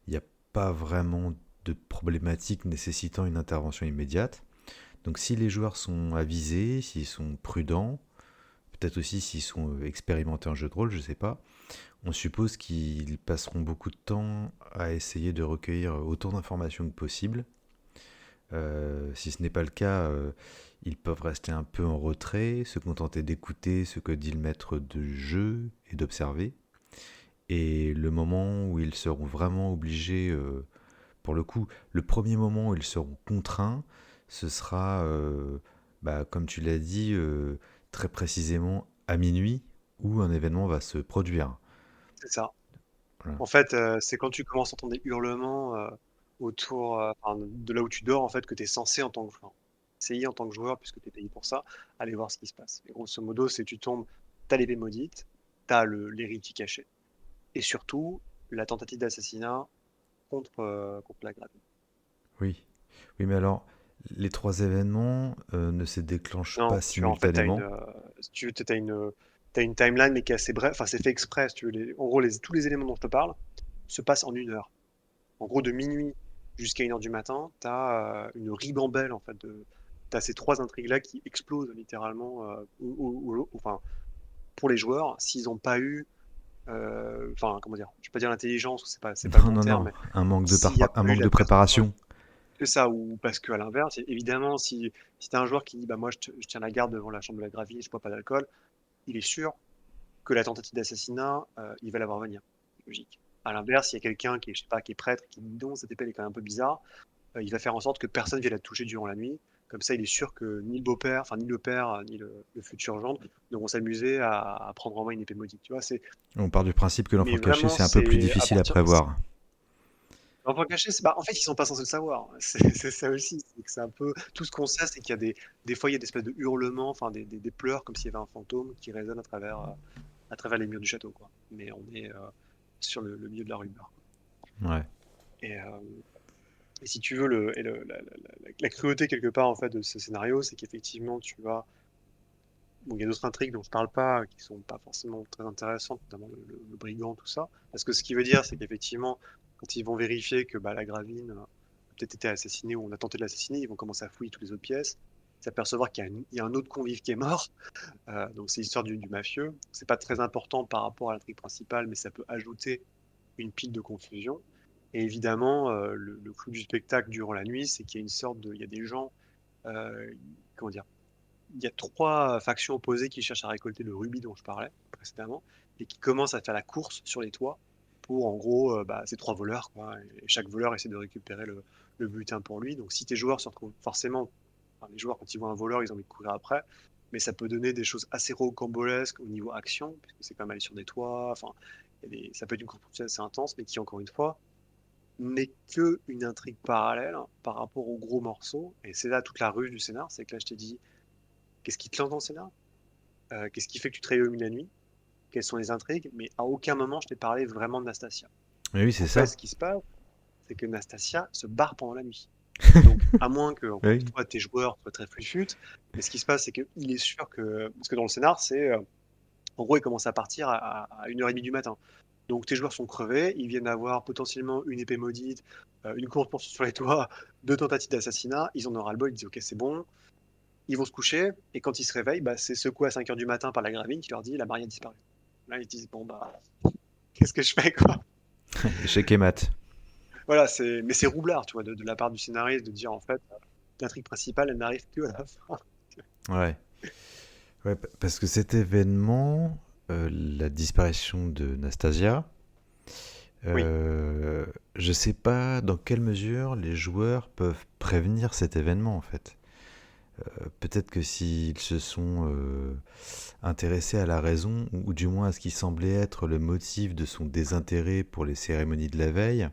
il n'y a pas vraiment de problématique nécessitant une intervention immédiate. Donc si les joueurs sont avisés, s'ils sont prudents, peut-être aussi s'ils sont expérimentés en jeu de rôle, je ne sais pas, on suppose qu'ils passeront beaucoup de temps à essayer de recueillir autant d'informations que possible. Si ce n'est pas le cas, ils peuvent rester un peu en retrait, se contenter d'écouter ce que dit le maître de jeu et d'observer. Et le moment où ils seront vraiment obligés, pour le coup, le premier moment où ils seront contraints, ce sera, comme tu l'as dit, très précisément à minuit, où un événement va se produire. C'est ça. Voilà. En fait, c'est quand tu commences à entendre des hurlements autour enfin, de là où tu dors, en fait, que tu es censé, en tant que joueur, essayer en tant que joueur, puisque tu es payé pour ça, aller voir ce qui se passe. Et grosso modo, c'est tu tombes, t'as l'épée maudite, t'as l'héritier caché, et surtout la tentative d'assassinat contre la grave. Oui. Oui, mais alors, les trois événements ne se déclenchent Non, pas tu en fait, simultanément. si tu veux, t'as une timeline, mais qui est assez brève. Enfin, c'est fait exprès, si tu veux. En gros, tous les éléments dont je te parle se passent en 1 heure. En gros, de minuit jusqu'à 1 heure du matin, tu as une ribambelle, en fait. Tu as ces trois intrigues-là qui explosent littéralement enfin, pour les joueurs s'ils n'ont pas eu. Enfin, comment dire? Je ne vais pas dire l'intelligence, c'est pas le Non, bon non, terme, non. mais s'il n'y a Un pas eu manque la de préparation. préparation. Que ça, ou parce qu'à l'inverse, évidemment, si tu as un joueur qui dit bah, moi, je tiens la garde devant la chambre de la gravine, je ne bois pas d'alcool, il est sûr que la tentative d'assassinat, il va la voir venir. C'est logique. À l'inverse, il y a quelqu'un qui est, je sais pas, qui est prêtre, qui dit non, cette épée elle est quand même un peu bizarre, il va faire en sorte que personne ne vienne la toucher durant la nuit. Comme ça, il est sûr que ni le beau-père, enfin ni le père, ni le futur gendre ne vont s'amuser à prendre en main une épée maudite. Tu vois, On part du principe que mais l'enfant caché, vraiment, c'est un peu plus c'est à difficile à partir. prévoir. L'enfant caché, en fait, ils sont pas censés le savoir. C'est ça aussi. C'est que c'est un peu tout ce qu'on sait, c'est qu'il y a des fois, il y a des espèces de hurlements, enfin des pleurs, comme s'il y avait un fantôme qui résonne à travers les murs du château, quoi. Mais on est sur le milieu de la rumeur. Ouais. Et, et si tu veux, la cruauté quelque part en fait de ce scénario, c'est qu'effectivement, tu vas. Bon, il y a d'autres intrigues dont je parle pas, qui sont pas forcément très intéressantes, notamment le brigand, tout ça. Parce que ce qui veut dire, c'est qu'effectivement, quand ils vont vérifier que bah, la gravine a peut-être été assassinée ou on a tenté de l'assassiner, ils vont commencer à fouiller toutes les autres pièces, s'apercevoir il y a un autre convive qui est mort. Donc c'est l'histoire du mafieux. C'est pas très important par rapport à l'intrigue principale, mais ça peut ajouter une pile de confusion. Et évidemment, le clou du spectacle durant la nuit, c'est qu'il y a une sorte de, il y a des gens, euh, comment dire, il y a trois factions opposées qui cherchent à récolter le rubis dont je parlais précédemment et qui commencent à faire la course sur les toits. pour en gros, c'est 3 voleurs, quoi, et chaque voleur essaie de récupérer le butin pour lui. Donc si tes joueurs se retrouvent forcément, enfin, les joueurs, quand ils voient un voleur, ils ont envie de courir après, mais ça peut donner des choses assez rocambolesques au niveau action, puisque c'est quand même aller sur des toits, enfin, ça peut être une course poursuite assez intense, mais qui, encore une fois, n'est que une intrigue parallèle par rapport au gros morceau. Et c'est là toute la ruse du scénar, c'est que là, je t'ai dit, qu'est-ce qui te lance dans le scénar? Qu'est-ce qui fait que tu te réveilles au milieu de la nuit? Quelles sont les intrigues? Mais à aucun moment, je t'ai parlé vraiment de Nastasia. Mais oui, En c'est fait, ça. ce qui se passe, c'est que Nastasia se barre pendant la nuit. Donc, à moins que, encore une Oui. fois, tes joueurs soient très flûtes, mais ce qui se passe, c'est qu'il est sûr que. Parce que dans le scénar, c'est. En gros, il commence à partir à 1h30 du matin. Donc, tes joueurs sont crevés, ils viennent avoir potentiellement une épée maudite, une course pour sur les toits, 2 tentatives d'assassinat. Ils en auront ras le bol, ils disent ok, c'est bon. Ils vont se coucher, et quand ils se réveillent, c'est secoué à 5h du matin par la gravine qui leur dit la mariée a disparu. Là, ils se disent bon, qu'est-ce que je fais, quoi? Échec et mat. Voilà, mais c'est roublard, tu vois, de la part du scénariste de dire en fait, l'intrigue principale, elle n'arrive que à la fin. Ouais. Ouais, parce que cet événement, la disparition de Nastasia, Oui, euh, je sais pas dans quelle mesure les joueurs peuvent prévenir cet événement en fait. Peut-être que s'ils se sont intéressés à la raison, ou du moins à ce qui semblait être le motif de son désintérêt pour les cérémonies de la veille,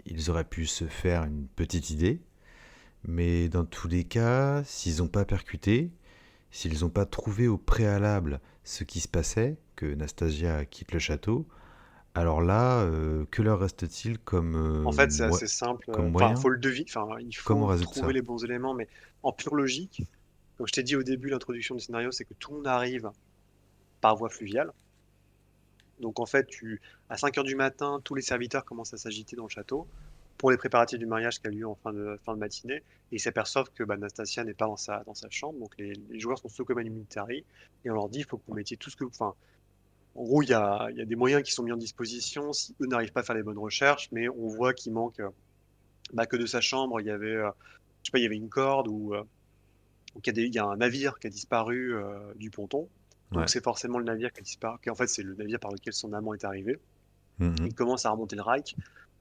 ils auraient pu se faire une petite idée. Mais dans tous les cas, s'ils n'ont pas percuté, s'ils n'ont pas trouvé au préalable ce qui se passait, que Nastasia quitte le château, alors là, que leur reste-t-il comme, en fait, c'est assez simple. comme Enfin, moyen? faut le deviner. Enfin, il Comment on faut résout trouver ça? les bons éléments, mais en pure logique, comme je t'ai dit au début, l'introduction du scénario, c'est que tout le monde arrive par voie fluviale. Donc en fait, à 5h du matin, tous les serviteurs commencent à s'agiter dans le château pour les préparatifs du mariage qui a lieu en fin de matinée. Et ils s'aperçoivent que Nastasia n'est pas dans sa chambre. Donc les joueurs sont secoués Manu Militari et on leur dit il faut que vous mettiez tout ce que vous. Enfin, en gros, il y a des moyens qui sont mis en disposition si eux n'arrivent pas à faire les bonnes recherches, mais on voit qu'il manque que de sa chambre, il y avait, je sais pas, il y avait une corde ou il y a un navire qui a disparu du ponton. Donc Ouais. c'est forcément le navire qui a disparu, qui en fait c'est le navire par lequel son amant est arrivé. Mhm. Il commence à remonter le Reich.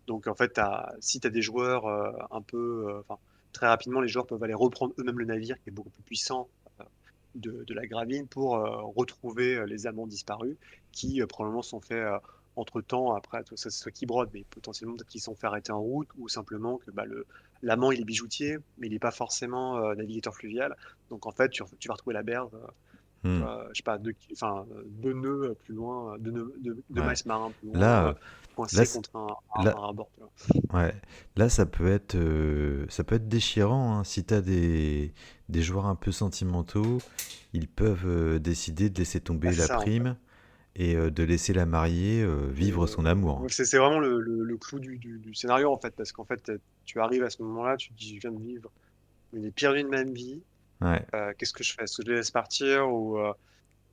Donc en fait, si tu as des joueurs un peu, enfin très rapidement, les joueurs peuvent aller reprendre eux-mêmes le navire qui est beaucoup plus puissant de la Gravine pour retrouver les amants disparus qui probablement sont faits entre-temps, après, ça c'est toi qui brode, mais potentiellement peut-être qu'ils sont fait arrêter en route ou simplement que l'amant il est bijoutier, mais il n'est pas forcément navigateur fluvial. Donc en fait, tu vas retrouver la berge, Mhm. je sais pas, 2 nœuds plus loin, 2 nœuds, 2 miles Ouais. marins plus loin, Là, là, coincés contre là, un rebord. Tu vois. ouais. Là, ça peut être déchirant, hein. Si t'as des joueurs un peu sentimentaux, ils peuvent décider de laisser tomber C'est la ça en fait. prime et de laisser la mariée vivre son amour. C'est vraiment le clou du scénario en fait, parce qu'en fait, tu arrives à ce moment-là, tu te dis, je viens de vivre une des pires nuits de ma vie, Ouais. qu'est-ce que je fais? Est-ce que je les laisse partir ou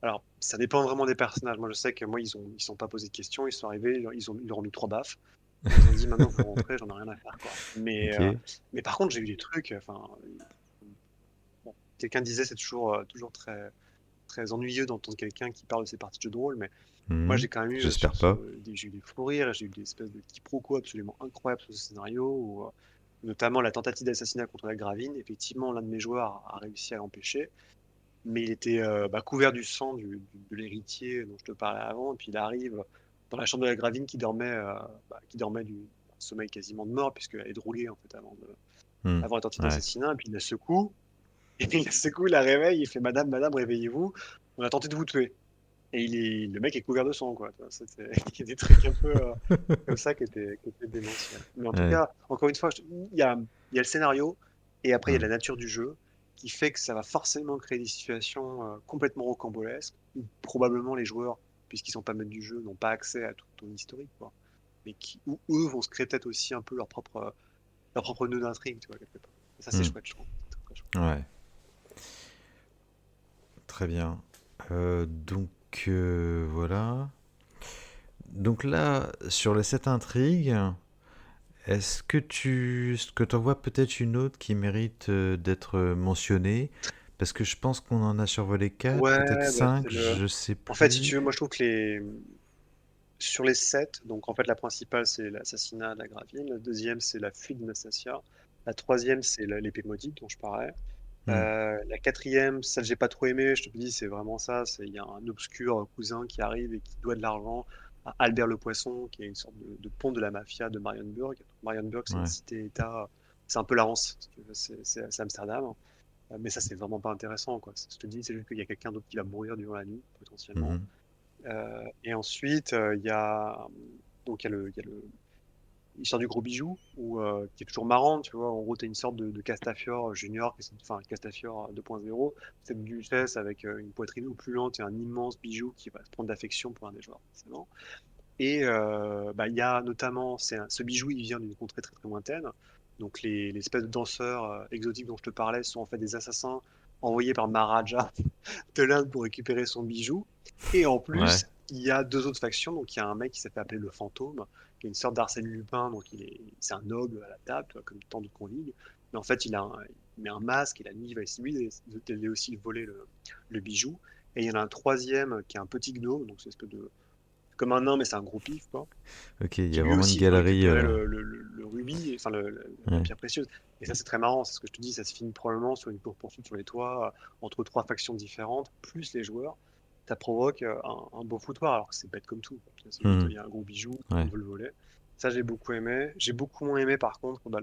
alors, ça dépend vraiment des personnages. Moi, je sais que moi, ils sont pas posé de questions, ils sont arrivés, ils leur ont mis 3 baffes. Et ils ont dit maintenant vous rentrez, j'en ai rien à faire quoi. Ok. Mais par contre j'ai eu des trucs, enfin bon, quelqu'un disait c'est toujours très ennuyeux d'entendre quelqu'un qui parle de ses parties de jeux de rôle, mais moi Mhm. j'ai quand même eu J'espère pas. j'ai eu des fous rires, j'ai eu des espèces de quiproquos absolument incroyables sur ce scénario, notamment la tentative d'assassinat contre la Gravine. Effectivement, l'un de mes joueurs a réussi à l'empêcher, mais il était couvert du sang de l'héritier dont je te parlais avant, et puis il arrive dans la chambre de la Gravine qui dormait du sommeil quasiment de mort, puisqu'elle est droguée en fait Hmm. avant la tentative Ouais. d'assassinat, et puis il la secoue, et puis il la secoue, il la réveille, il fait Madame, Madame, réveillez-vous, on a tenté de vous tuer. Et le mec est couvert de sang, quoi. Tu vois, il y a des trucs un peu comme ça qui étaient démentiels. Mais en tout Ouais. cas, encore une fois, il y a le scénario, et après il y a Hmm. la nature du jeu, qui fait que ça va forcément créer des situations complètement rocambolesques, où probablement les joueurs, puisqu'ils sont pas maîtres du jeu, n'ont pas accès à tout ton historique, quoi. Mais où eux vont se créer peut-être aussi un peu leur propre nœud d'intrigue, tu vois, quelque part. Et ça, c'est Hmm. chouette, je trouve. C'est très, très chouette. Ouais. Très bien. Voilà. Donc là, sur cette intrigue, est-ce que tu en vois peut-être une autre qui mérite d'être mentionnée? Parce que je pense qu'on en a survolé 4, peut-être Ouais, 5, je sais en fait, si plus. tu veux, moi, je trouve que Sur les 7, donc en fait la principale c'est l'assassinat d'Agravine, la deuxième c'est la fuite de Nastasia, la troisième c'est l'épée maudite dont je parlais. Hmm. La quatrième, celle que j'ai pas trop aimé, je te dis, c'est vraiment ça, c'est il y a un obscur cousin qui arrive et qui doit de l'argent à Albert le Poisson, qui est une sorte de pont de la mafia de Marienburg. Marienburg, c'est une Ouais. cité-État, c'est un peu la Hanse, si tu veux, c'est Amsterdam. Mais ça, c'est vraiment pas intéressant, quoi. Je te dis, c'est juste qu'il y a quelqu'un d'autre qui va mourir durant la nuit, potentiellement. Mhm. Et ensuite, il y a l'histoire du gros bijou, qui est toujours marrante, tu vois. En gros, tu une sorte de Castafiore junior, enfin Castafiore 2.0, cette duchesse avec une poitrine opulente et un immense bijou qui va se prendre d'affection pour un des joueurs, forcément. Et bah, il y a notamment, ce bijou, il vient d'une contrée très très lointaine. Donc les espèces de danseurs exotiques dont je te parlais sont en fait des assassins envoyés par Maharaja de l'Inde pour récupérer son bijou. Et en Ouais. plus, il y a deux autres factions. Donc il y a un mec qui s'appelle appelé le Fantôme, qui est une sorte d'Arsène Lupin. Donc c'est un noble à la table, tu vois, comme tant d'autres convigues. Mais en fait, il met un masque et la nuit, il va essayer d'aller aussi voler le bijou. Et il y en a un troisième qui est un petit gnome, donc c'est une espèce de comme un nain, mais c'est un gros pif, quoi, Ok, il y qui a lui vraiment une aussi veut galerie. récupérer le rubis, enfin la Ouais. pierre précieuse. Et ça, c'est très marrant, c'est ce que je te dis, ça se finit probablement sur une poursuite sur les toits, entre trois factions différentes, plus les joueurs. Ça provoque un beau foutoir, alors que c'est bête comme tout, quoi. C'est juste, Mhm. il y a un gros bijou, tout le Ouais. monde veut le voler. Ça, j'ai beaucoup aimé. J'ai beaucoup moins aimé, par contre, bah,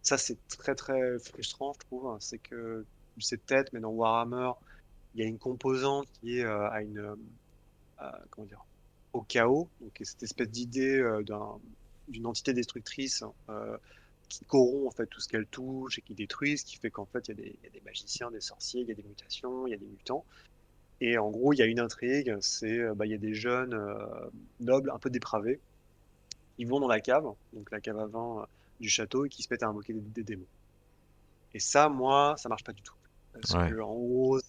ça, c'est très, très frustrant, je trouve, hein. C'est que c'est peut-être, mais dans Warhammer, il y a une composante qui est comment dire, au chaos, donc cette espèce d'idée d'une entité destructrice qui corrompt en fait tout ce qu'elle touche et qui détruit, ce qui fait qu'en fait il y a des magiciens, des sorciers, il y a des mutations, il y a des mutants. Et en gros, il y a une intrigue, il y a des jeunes nobles un peu dépravés qui vont dans la cave, donc la cave à vin du château, et qui se mettent à invoquer des démons. Et ça, moi, ça marche pas du tout. Parce Ouais. que en gros,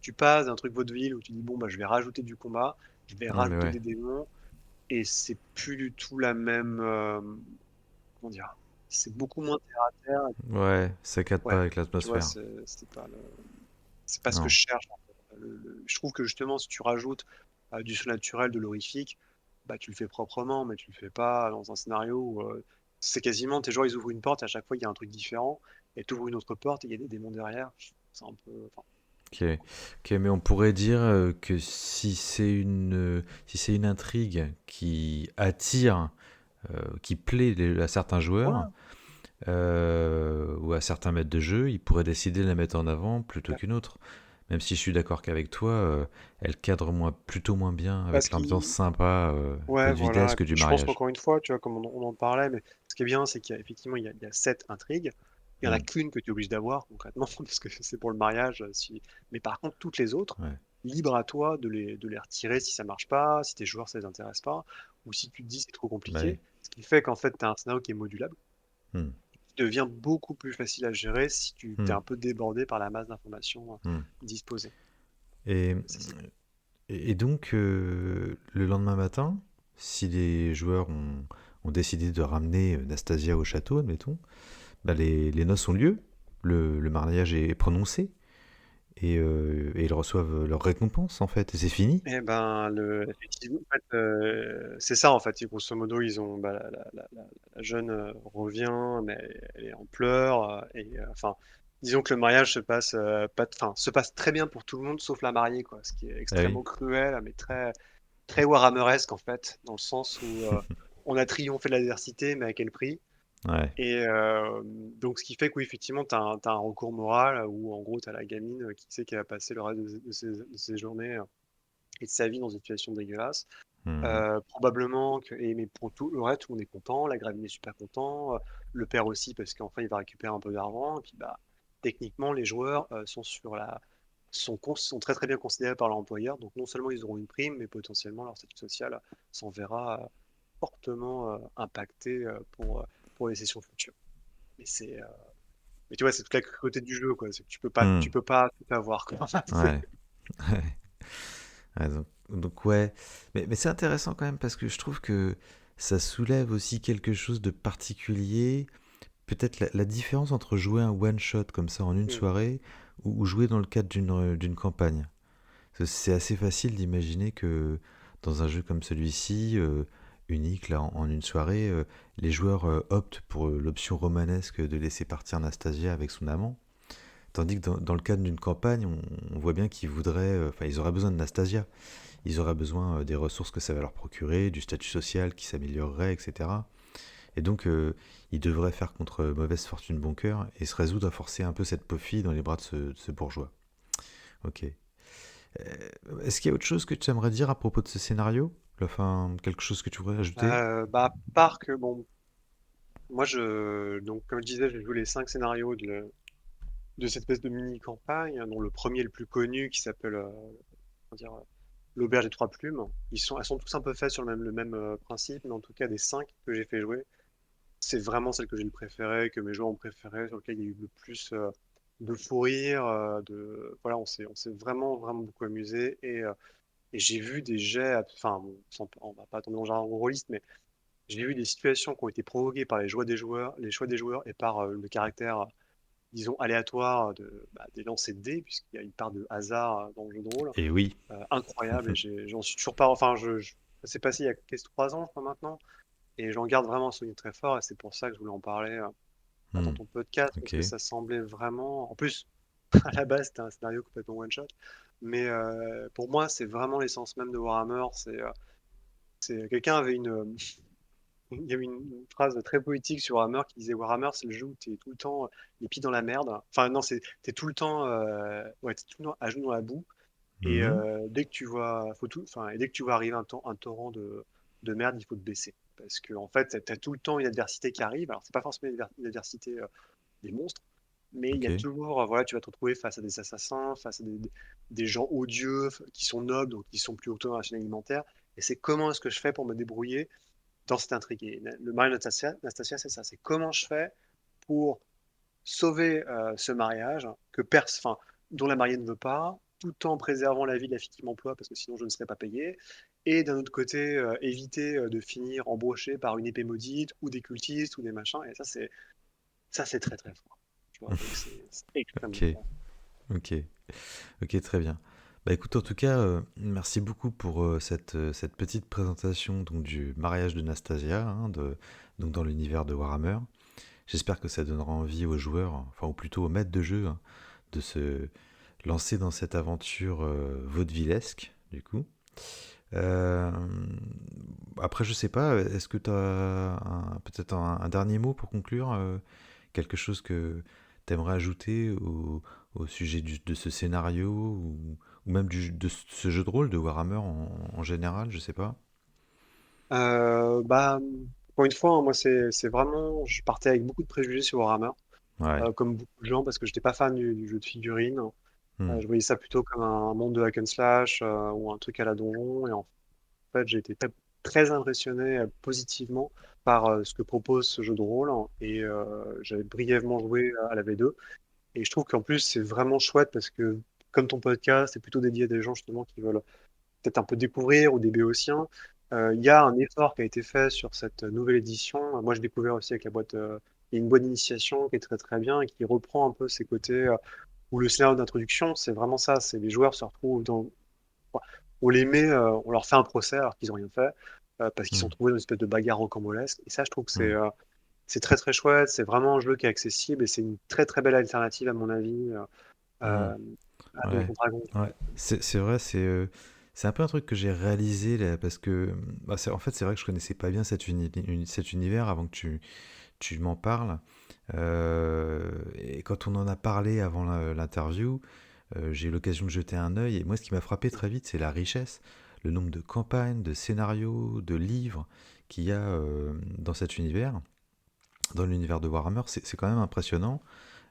tu passes d'un truc vaudeville où tu dis bon bah je vais rajouter du combat, je vais Ouais, mais rajouter ouais. des démons, et c'est plus du tout la même. Comment dire? C'est beaucoup moins terre à terre. Ouais, ça cadre Ouais, pas avec tu vois, l'atmosphère. c'est pas ce que Non. je cherche, en fait. Je trouve que justement, si tu rajoutes du surnaturel, de l'horrifique, bah tu le fais proprement, mais tu le fais pas dans un scénario où c'est quasiment tes joueurs ils ouvrent une porte, et à chaque fois il y a un truc différent, et tu ouvres une autre porte et il y a des démons derrière. C'est un peu. Enfin, Ok, ok, mais on pourrait dire que si c'est une intrigue qui attire, qui plaît à certains joueurs ouais, ou à certains maîtres de jeu, ils pourraient décider de la mettre en avant plutôt ouais. qu'une autre. Même si je suis d'accord qu'avec toi, elle cadre plutôt moins bien Parce avec l'ambiance qu'il sympa, un peu Ouais, de voilà. vitesse Et que puis, du je pense mariage. qu'encore une fois, tu vois, comme on en parlait, mais ce qui est bien, c'est qu'il y a effectivement il y a 7 intrigues. Il y en a Hmm, qu'une que tu es obligé d'avoir concrètement, parce que c'est pour le mariage. Mais par contre, toutes les autres, ouais. libre à toi de les retirer si ça marche pas, si tes joueurs ça les intéresse pas, ou si tu te dis c'est trop Bah compliqué. oui. Ce qui fait qu'en fait, tu as un scénario qui est modulable, Hmm, qui devient beaucoup plus facile à gérer si tu t'es hmm, un peu débordé par la masse d'informations hmm. disposées. Et, Ça, c'est et donc, le lendemain matin, si les joueurs ont décidé de ramener Nastasia au château, admettons, bah les noces ont lieu, le mariage est prononcé, et ils reçoivent leur récompense, en fait, et c'est fini. Eh ben, effectivement, en fait, c'est ça en fait. Grosso modo, ils ont bah, la jeune revient, mais elle est en pleurs. Enfin, disons que le mariage se passe pas, enfin, se passe très bien pour tout le monde sauf la mariée, quoi. Ce qui est Ah oui. extrêmement cruel, mais très très Warhammeresque en fait, dans le sens où on a triomphé de l'adversité, mais à quel prix? Ouais. Et donc, ce qui fait que oui, effectivement, t'as un recours moral où en gros, t'as la gamine qui sait qu'elle va passer le reste de ses journées et de sa vie dans une situation dégueulasse. Mhm. Probablement mais pour tout le reste, tout le monde est content, la gravine est super content, le père aussi parce qu'enfin il va récupérer un peu d'argent. Et puis bah, techniquement, les joueurs sont très très bien considérés par leur employeur. Donc non seulement ils auront une prime, mais potentiellement leur statut social s'en verra fortement impacté pour les sessions futures. Mais mais tu vois, c'est toute la cruauté du jeu, quoi. C'est que tu Hmm. peux pas tout avoir, quoi. Ouais. Ouais, donc ouais. Mais c'est intéressant quand même parce que je trouve que ça soulève aussi quelque chose de particulier. Peut-être la différence entre jouer un one-shot comme ça en une Mm. soirée ou jouer dans le cadre d'une campagne. C'est assez facile d'imaginer que dans un jeu comme celui-ci, unique là en une soirée, les joueurs optent pour l'option romanesque de laisser partir Nastasia avec son amant. Tandis que dans le cadre d'une campagne, on voit bien qu'ils voudraient, enfin ils auraient besoin de Nastasia. Ils auraient besoin des ressources que ça va leur procurer, du statut social qui s'améliorerait, etc. Et donc, ils devraient faire contre mauvaise fortune bon cœur et se résoudre à forcer un peu cette pauvre fille dans les bras de ce bourgeois. Ok. Est-ce qu'il y a autre chose que tu aimerais dire à propos de ce scénario? Enfin, quelque chose que tu voudrais ajouter? Bah, à part que, bon, moi, donc, comme je disais, j'ai joué les 5 scénarios de cette espèce de mini-campagne, dont le premier, le plus connu, qui s'appelle comment dire, l'Auberge des Trois Plumes. Elles sont tous un peu faits sur le même principe, mais en tout cas, des 5 que j'ai fait jouer, c'est vraiment celle que j'ai le préféré, que mes joueurs ont préféré, sur lequel il y a eu le plus de fou rire. Voilà, on s'est vraiment, vraiment beaucoup amusé. Et j'ai vu des jets, enfin, bon, on va pas tomber dans le genre rôliste, mais j'ai vu des situations qui ont été provoquées par les choix des joueurs et par le caractère, disons, aléatoire des lancers de dés, puisqu'il y a une part de hasard dans le jeu de rôle, Et oui. incroyable. Et j'en suis toujours pas. Enfin, ça s'est passé il y a qu'est-ce, 3 ans, je crois, maintenant. Et j'en garde vraiment un souvenir très fort. Et c'est pour ça que je voulais en parler dans Hmm. ton podcast, parce que Ok. ça semblait vraiment. En plus, à la base, c'était un scénario complètement one-shot. Mais pour moi, c'est vraiment l'essence même de Warhammer. Quelqu'un avait il y avait une phrase très poétique sur Warhammer qui disait Warhammer, c'est le jeu où tu es tout le temps les pieds dans la merde. Enfin, non, t'es tout le temps, ouais, t'es tout le temps à genoux dans la boue. Et Mhm. dès que tu vois, et dès que tu vois arriver un torrent de merde, il faut te baisser. Parce que, en fait, tu as tout le temps une adversité qui arrive. Alors, c'est pas forcément une adversité des monstres, mais il y Ok. a toujours, voilà, tu vas te retrouver face à des assassins, face à des gens odieux, qui sont nobles, donc qui sont plus haut dans la chaîne alimentaire. Et c'est comment est-ce que je fais pour me débrouiller dans cette intrigue. Et le mariage Nastasia, c'est ça. C'est comment je fais pour sauver ce mariage enfin, dont la mariée ne veut pas, tout en préservant la vie de la fille qui m'emploie, parce que sinon je ne serais pas payé. Et d'un autre côté, éviter de finir embauché par une épée maudite ou des cultistes ou des machins. Et ça c'est très très fort. Tu vois, donc c'est extrêmement Ok. fort. Ok. Ok, très bien. Bah écoute, en tout cas, merci beaucoup pour cette petite présentation donc, du mariage de Nastasia, hein, donc dans l'univers de Warhammer. J'espère que ça donnera envie aux joueurs, enfin ou plutôt aux maîtres de jeu, hein, de se lancer dans cette aventure vaudevillesque, du coup. Euh, Après, je sais pas, est-ce que tu as peut-être un dernier mot pour conclure, quelque chose que tu aimerais ajouter au sujet de ce scénario ou même de ce jeu de rôle de Warhammer en général, je sais pas. Bah, encore une fois, hein, moi c'est vraiment, je partais avec beaucoup de préjugés sur Warhammer, Ouais. comme beaucoup de gens, parce que j'étais pas fan du jeu de figurines. Hmm. Je voyais ça plutôt comme un monde de hack and slash ou un truc à la donjon. Et en fait, j'ai été très, très impressionné positivement par ce que propose ce jeu de rôle. Et j'avais brièvement joué à la V2. Et je trouve qu'en plus, c'est vraiment chouette parce que, comme ton podcast, c'est plutôt dédié à des gens justement qui veulent peut-être un peu découvrir ou des béotiens. Il y a un effort qui a été fait sur cette nouvelle édition. Moi, j'ai découvert aussi avec la boîte. Il y a une bonne initiation qui est très très bien et qui reprend un peu ces côtés où le scénario d'introduction, c'est vraiment ça. C'est les joueurs se retrouvent on les met, on leur fait un procès alors qu'ils n'ont rien fait, parce qu'ils sont Hmm. trouvés dans une espèce de bagarre rocambolesque. Et ça, je trouve que Hmm. c'est très très chouette. C'est vraiment un jeu qui est accessible et c'est une très très belle alternative, à mon avis, Hmm. à Donjons Ouais, Dragons. ouais. C'est vrai, c'est un peu un truc que j'ai réalisé là, parce que bah, en fait c'est vrai que je connaissais pas bien cet univers avant que tu m'en parles. Et quand on en a parlé avant l'interview, j'ai eu l'occasion de jeter un œil. Et moi, ce qui m'a frappé très vite, c'est la richesse, le nombre de campagnes, de scénarios, de livres qu'il y a dans cet univers, dans l'univers de Warhammer. C'est quand même impressionnant.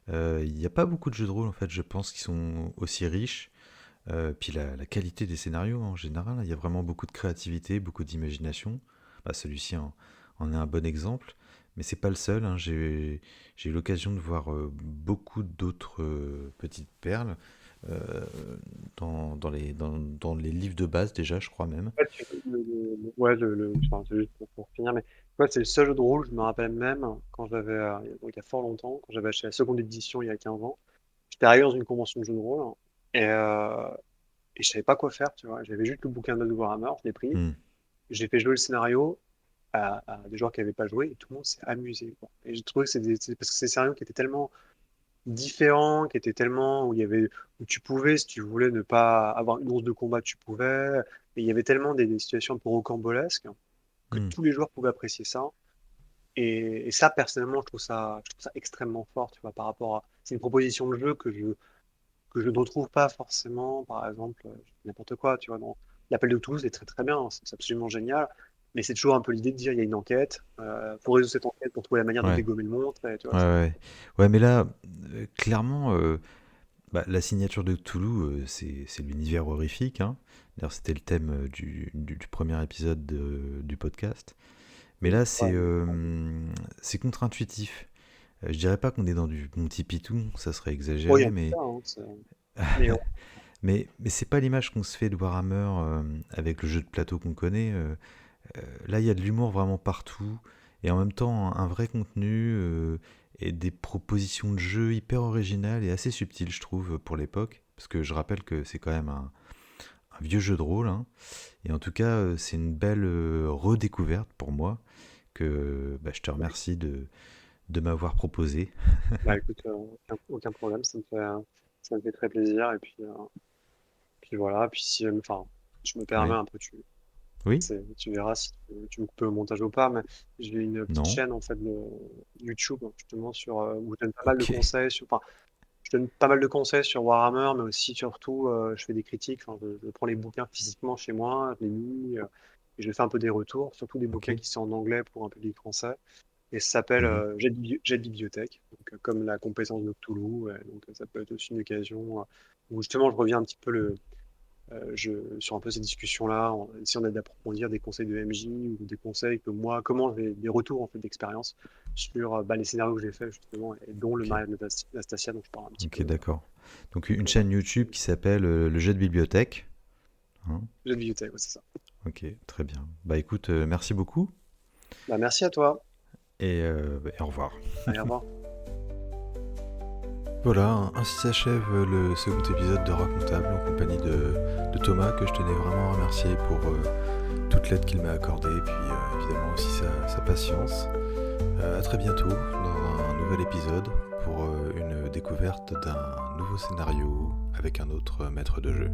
Il n'y a pas beaucoup de jeux de rôle, en fait, je pense, qui sont aussi riches. Puis la qualité des scénarios en général, il y a vraiment beaucoup de créativité, beaucoup d'imagination. Bah, celui-ci en est un bon exemple, mais c'est pas le seul, hein. J'ai eu l'occasion de voir beaucoup d'autres petites perles euh, dans les livres de base déjà, je crois même. En fait, ouais, enfin, c'est juste pour finir, mais ouais, c'est le seul jeu de rôle, je me rappelle même, quand j'avais, donc il y a fort longtemps, quand j'avais acheté la seconde édition il y a 15 ans, j'étais arrivé dans une convention de jeu de rôle, et et je savais pas quoi faire, tu vois. J'avais juste le bouquin de Warhammer, je l'ai pris, Hmm. j'ai fait jouer le scénario à des joueurs qui n'avaient pas joué et tout le monde s'est amusé, quoi. Et j'ai trouvé que parce que c'est des scénarios qui étaient tellement différents, qui étaient tellement où il y avait où tu pouvais, si tu voulais ne pas avoir une once de combat, tu pouvais. Et il y avait tellement des situations un peu rocambolesques que Hmm. tous les joueurs pouvaient apprécier ça. Et ça, personnellement, je trouve ça extrêmement fort, tu vois, par rapport à. C'est une proposition de jeu que je ne retrouve pas forcément, par exemple, n'importe quoi, tu vois. Dans l'appel de Toulouse est très très bien, c'est absolument génial. Mais c'est toujours un peu l'idée de dire il y a une enquête, faut résoudre cette enquête pour trouver la manière de Ouais. dégommer le monstre, et tu vois, Ouais, c'est. ouais. Ouais, mais là, clairement, bah, la signature de Cthulhu, c'est l'univers horrifique, hein. D'ailleurs, c'était le thème du premier épisode du podcast. Mais là, Ouais, c'est contre-intuitif. Je dirais pas qu'on est dans du Monty Python, ça serait bon, il y a exagéré, tout mais ça, hein, mais mais c'est pas l'image qu'on se fait de Warhammer avec le jeu de plateau qu'on connaît. Là, il y a de l'humour vraiment partout, et en même temps un vrai contenu et des propositions de jeu hyper originales et assez subtiles, je trouve, pour l'époque. Parce que je rappelle que c'est quand même un vieux jeu de rôle, hein. Et en tout cas, c'est une belle redécouverte pour moi que bah, je te remercie de m'avoir proposé. bah écoute, aucun problème, ça me fait très plaisir. Et puis voilà, puis si, enfin, je me permets Oui. un peu, Oui. tu verras si tu me coupes au montage ou pas, mais j'ai une petite Non. chaîne en fait de YouTube justement où je donne pas mal de Ok. conseils enfin, je donne pas mal de conseils sur Warhammer, mais aussi surtout je fais des critiques. Enfin, je prends les bouquins physiquement chez moi, je les lis et je fais un peu des retours, surtout des Ok. bouquins qui sont en anglais pour un public français. Et ça s'appelle Mhm. Jet Bibliothèque, donc, comme la compétence de Cthulhu. Donc ça peut être aussi une occasion où justement je reviens un petit peu sur un peu ces discussions-là, en essayant d'approfondir des conseils de MJ ou des conseils que moi, des retours en fait d'expérience sur les scénarios que j'ai fait justement, et dont le Ok. mariage de Nastasia, dont je parle un petit Ok, peu. d'accord. Donc Donc, une chaîne YouTube qui s'appelle Le Jeu de Bibliothèque, hein. Jet Bibliothèque, ouais, c'est ça. Ok, très bien. Bah écoute, merci beaucoup Bah, merci à toi. et au revoir. Allez, au revoir. Voilà, ainsi s'achève le second épisode de Racontable en compagnie de Thomas, que je tenais vraiment à remercier pour toute l'aide qu'il m'a accordée, et puis évidemment aussi sa patience. À très bientôt dans un nouvel épisode pour une découverte d'un nouveau scénario avec un autre maître de jeu.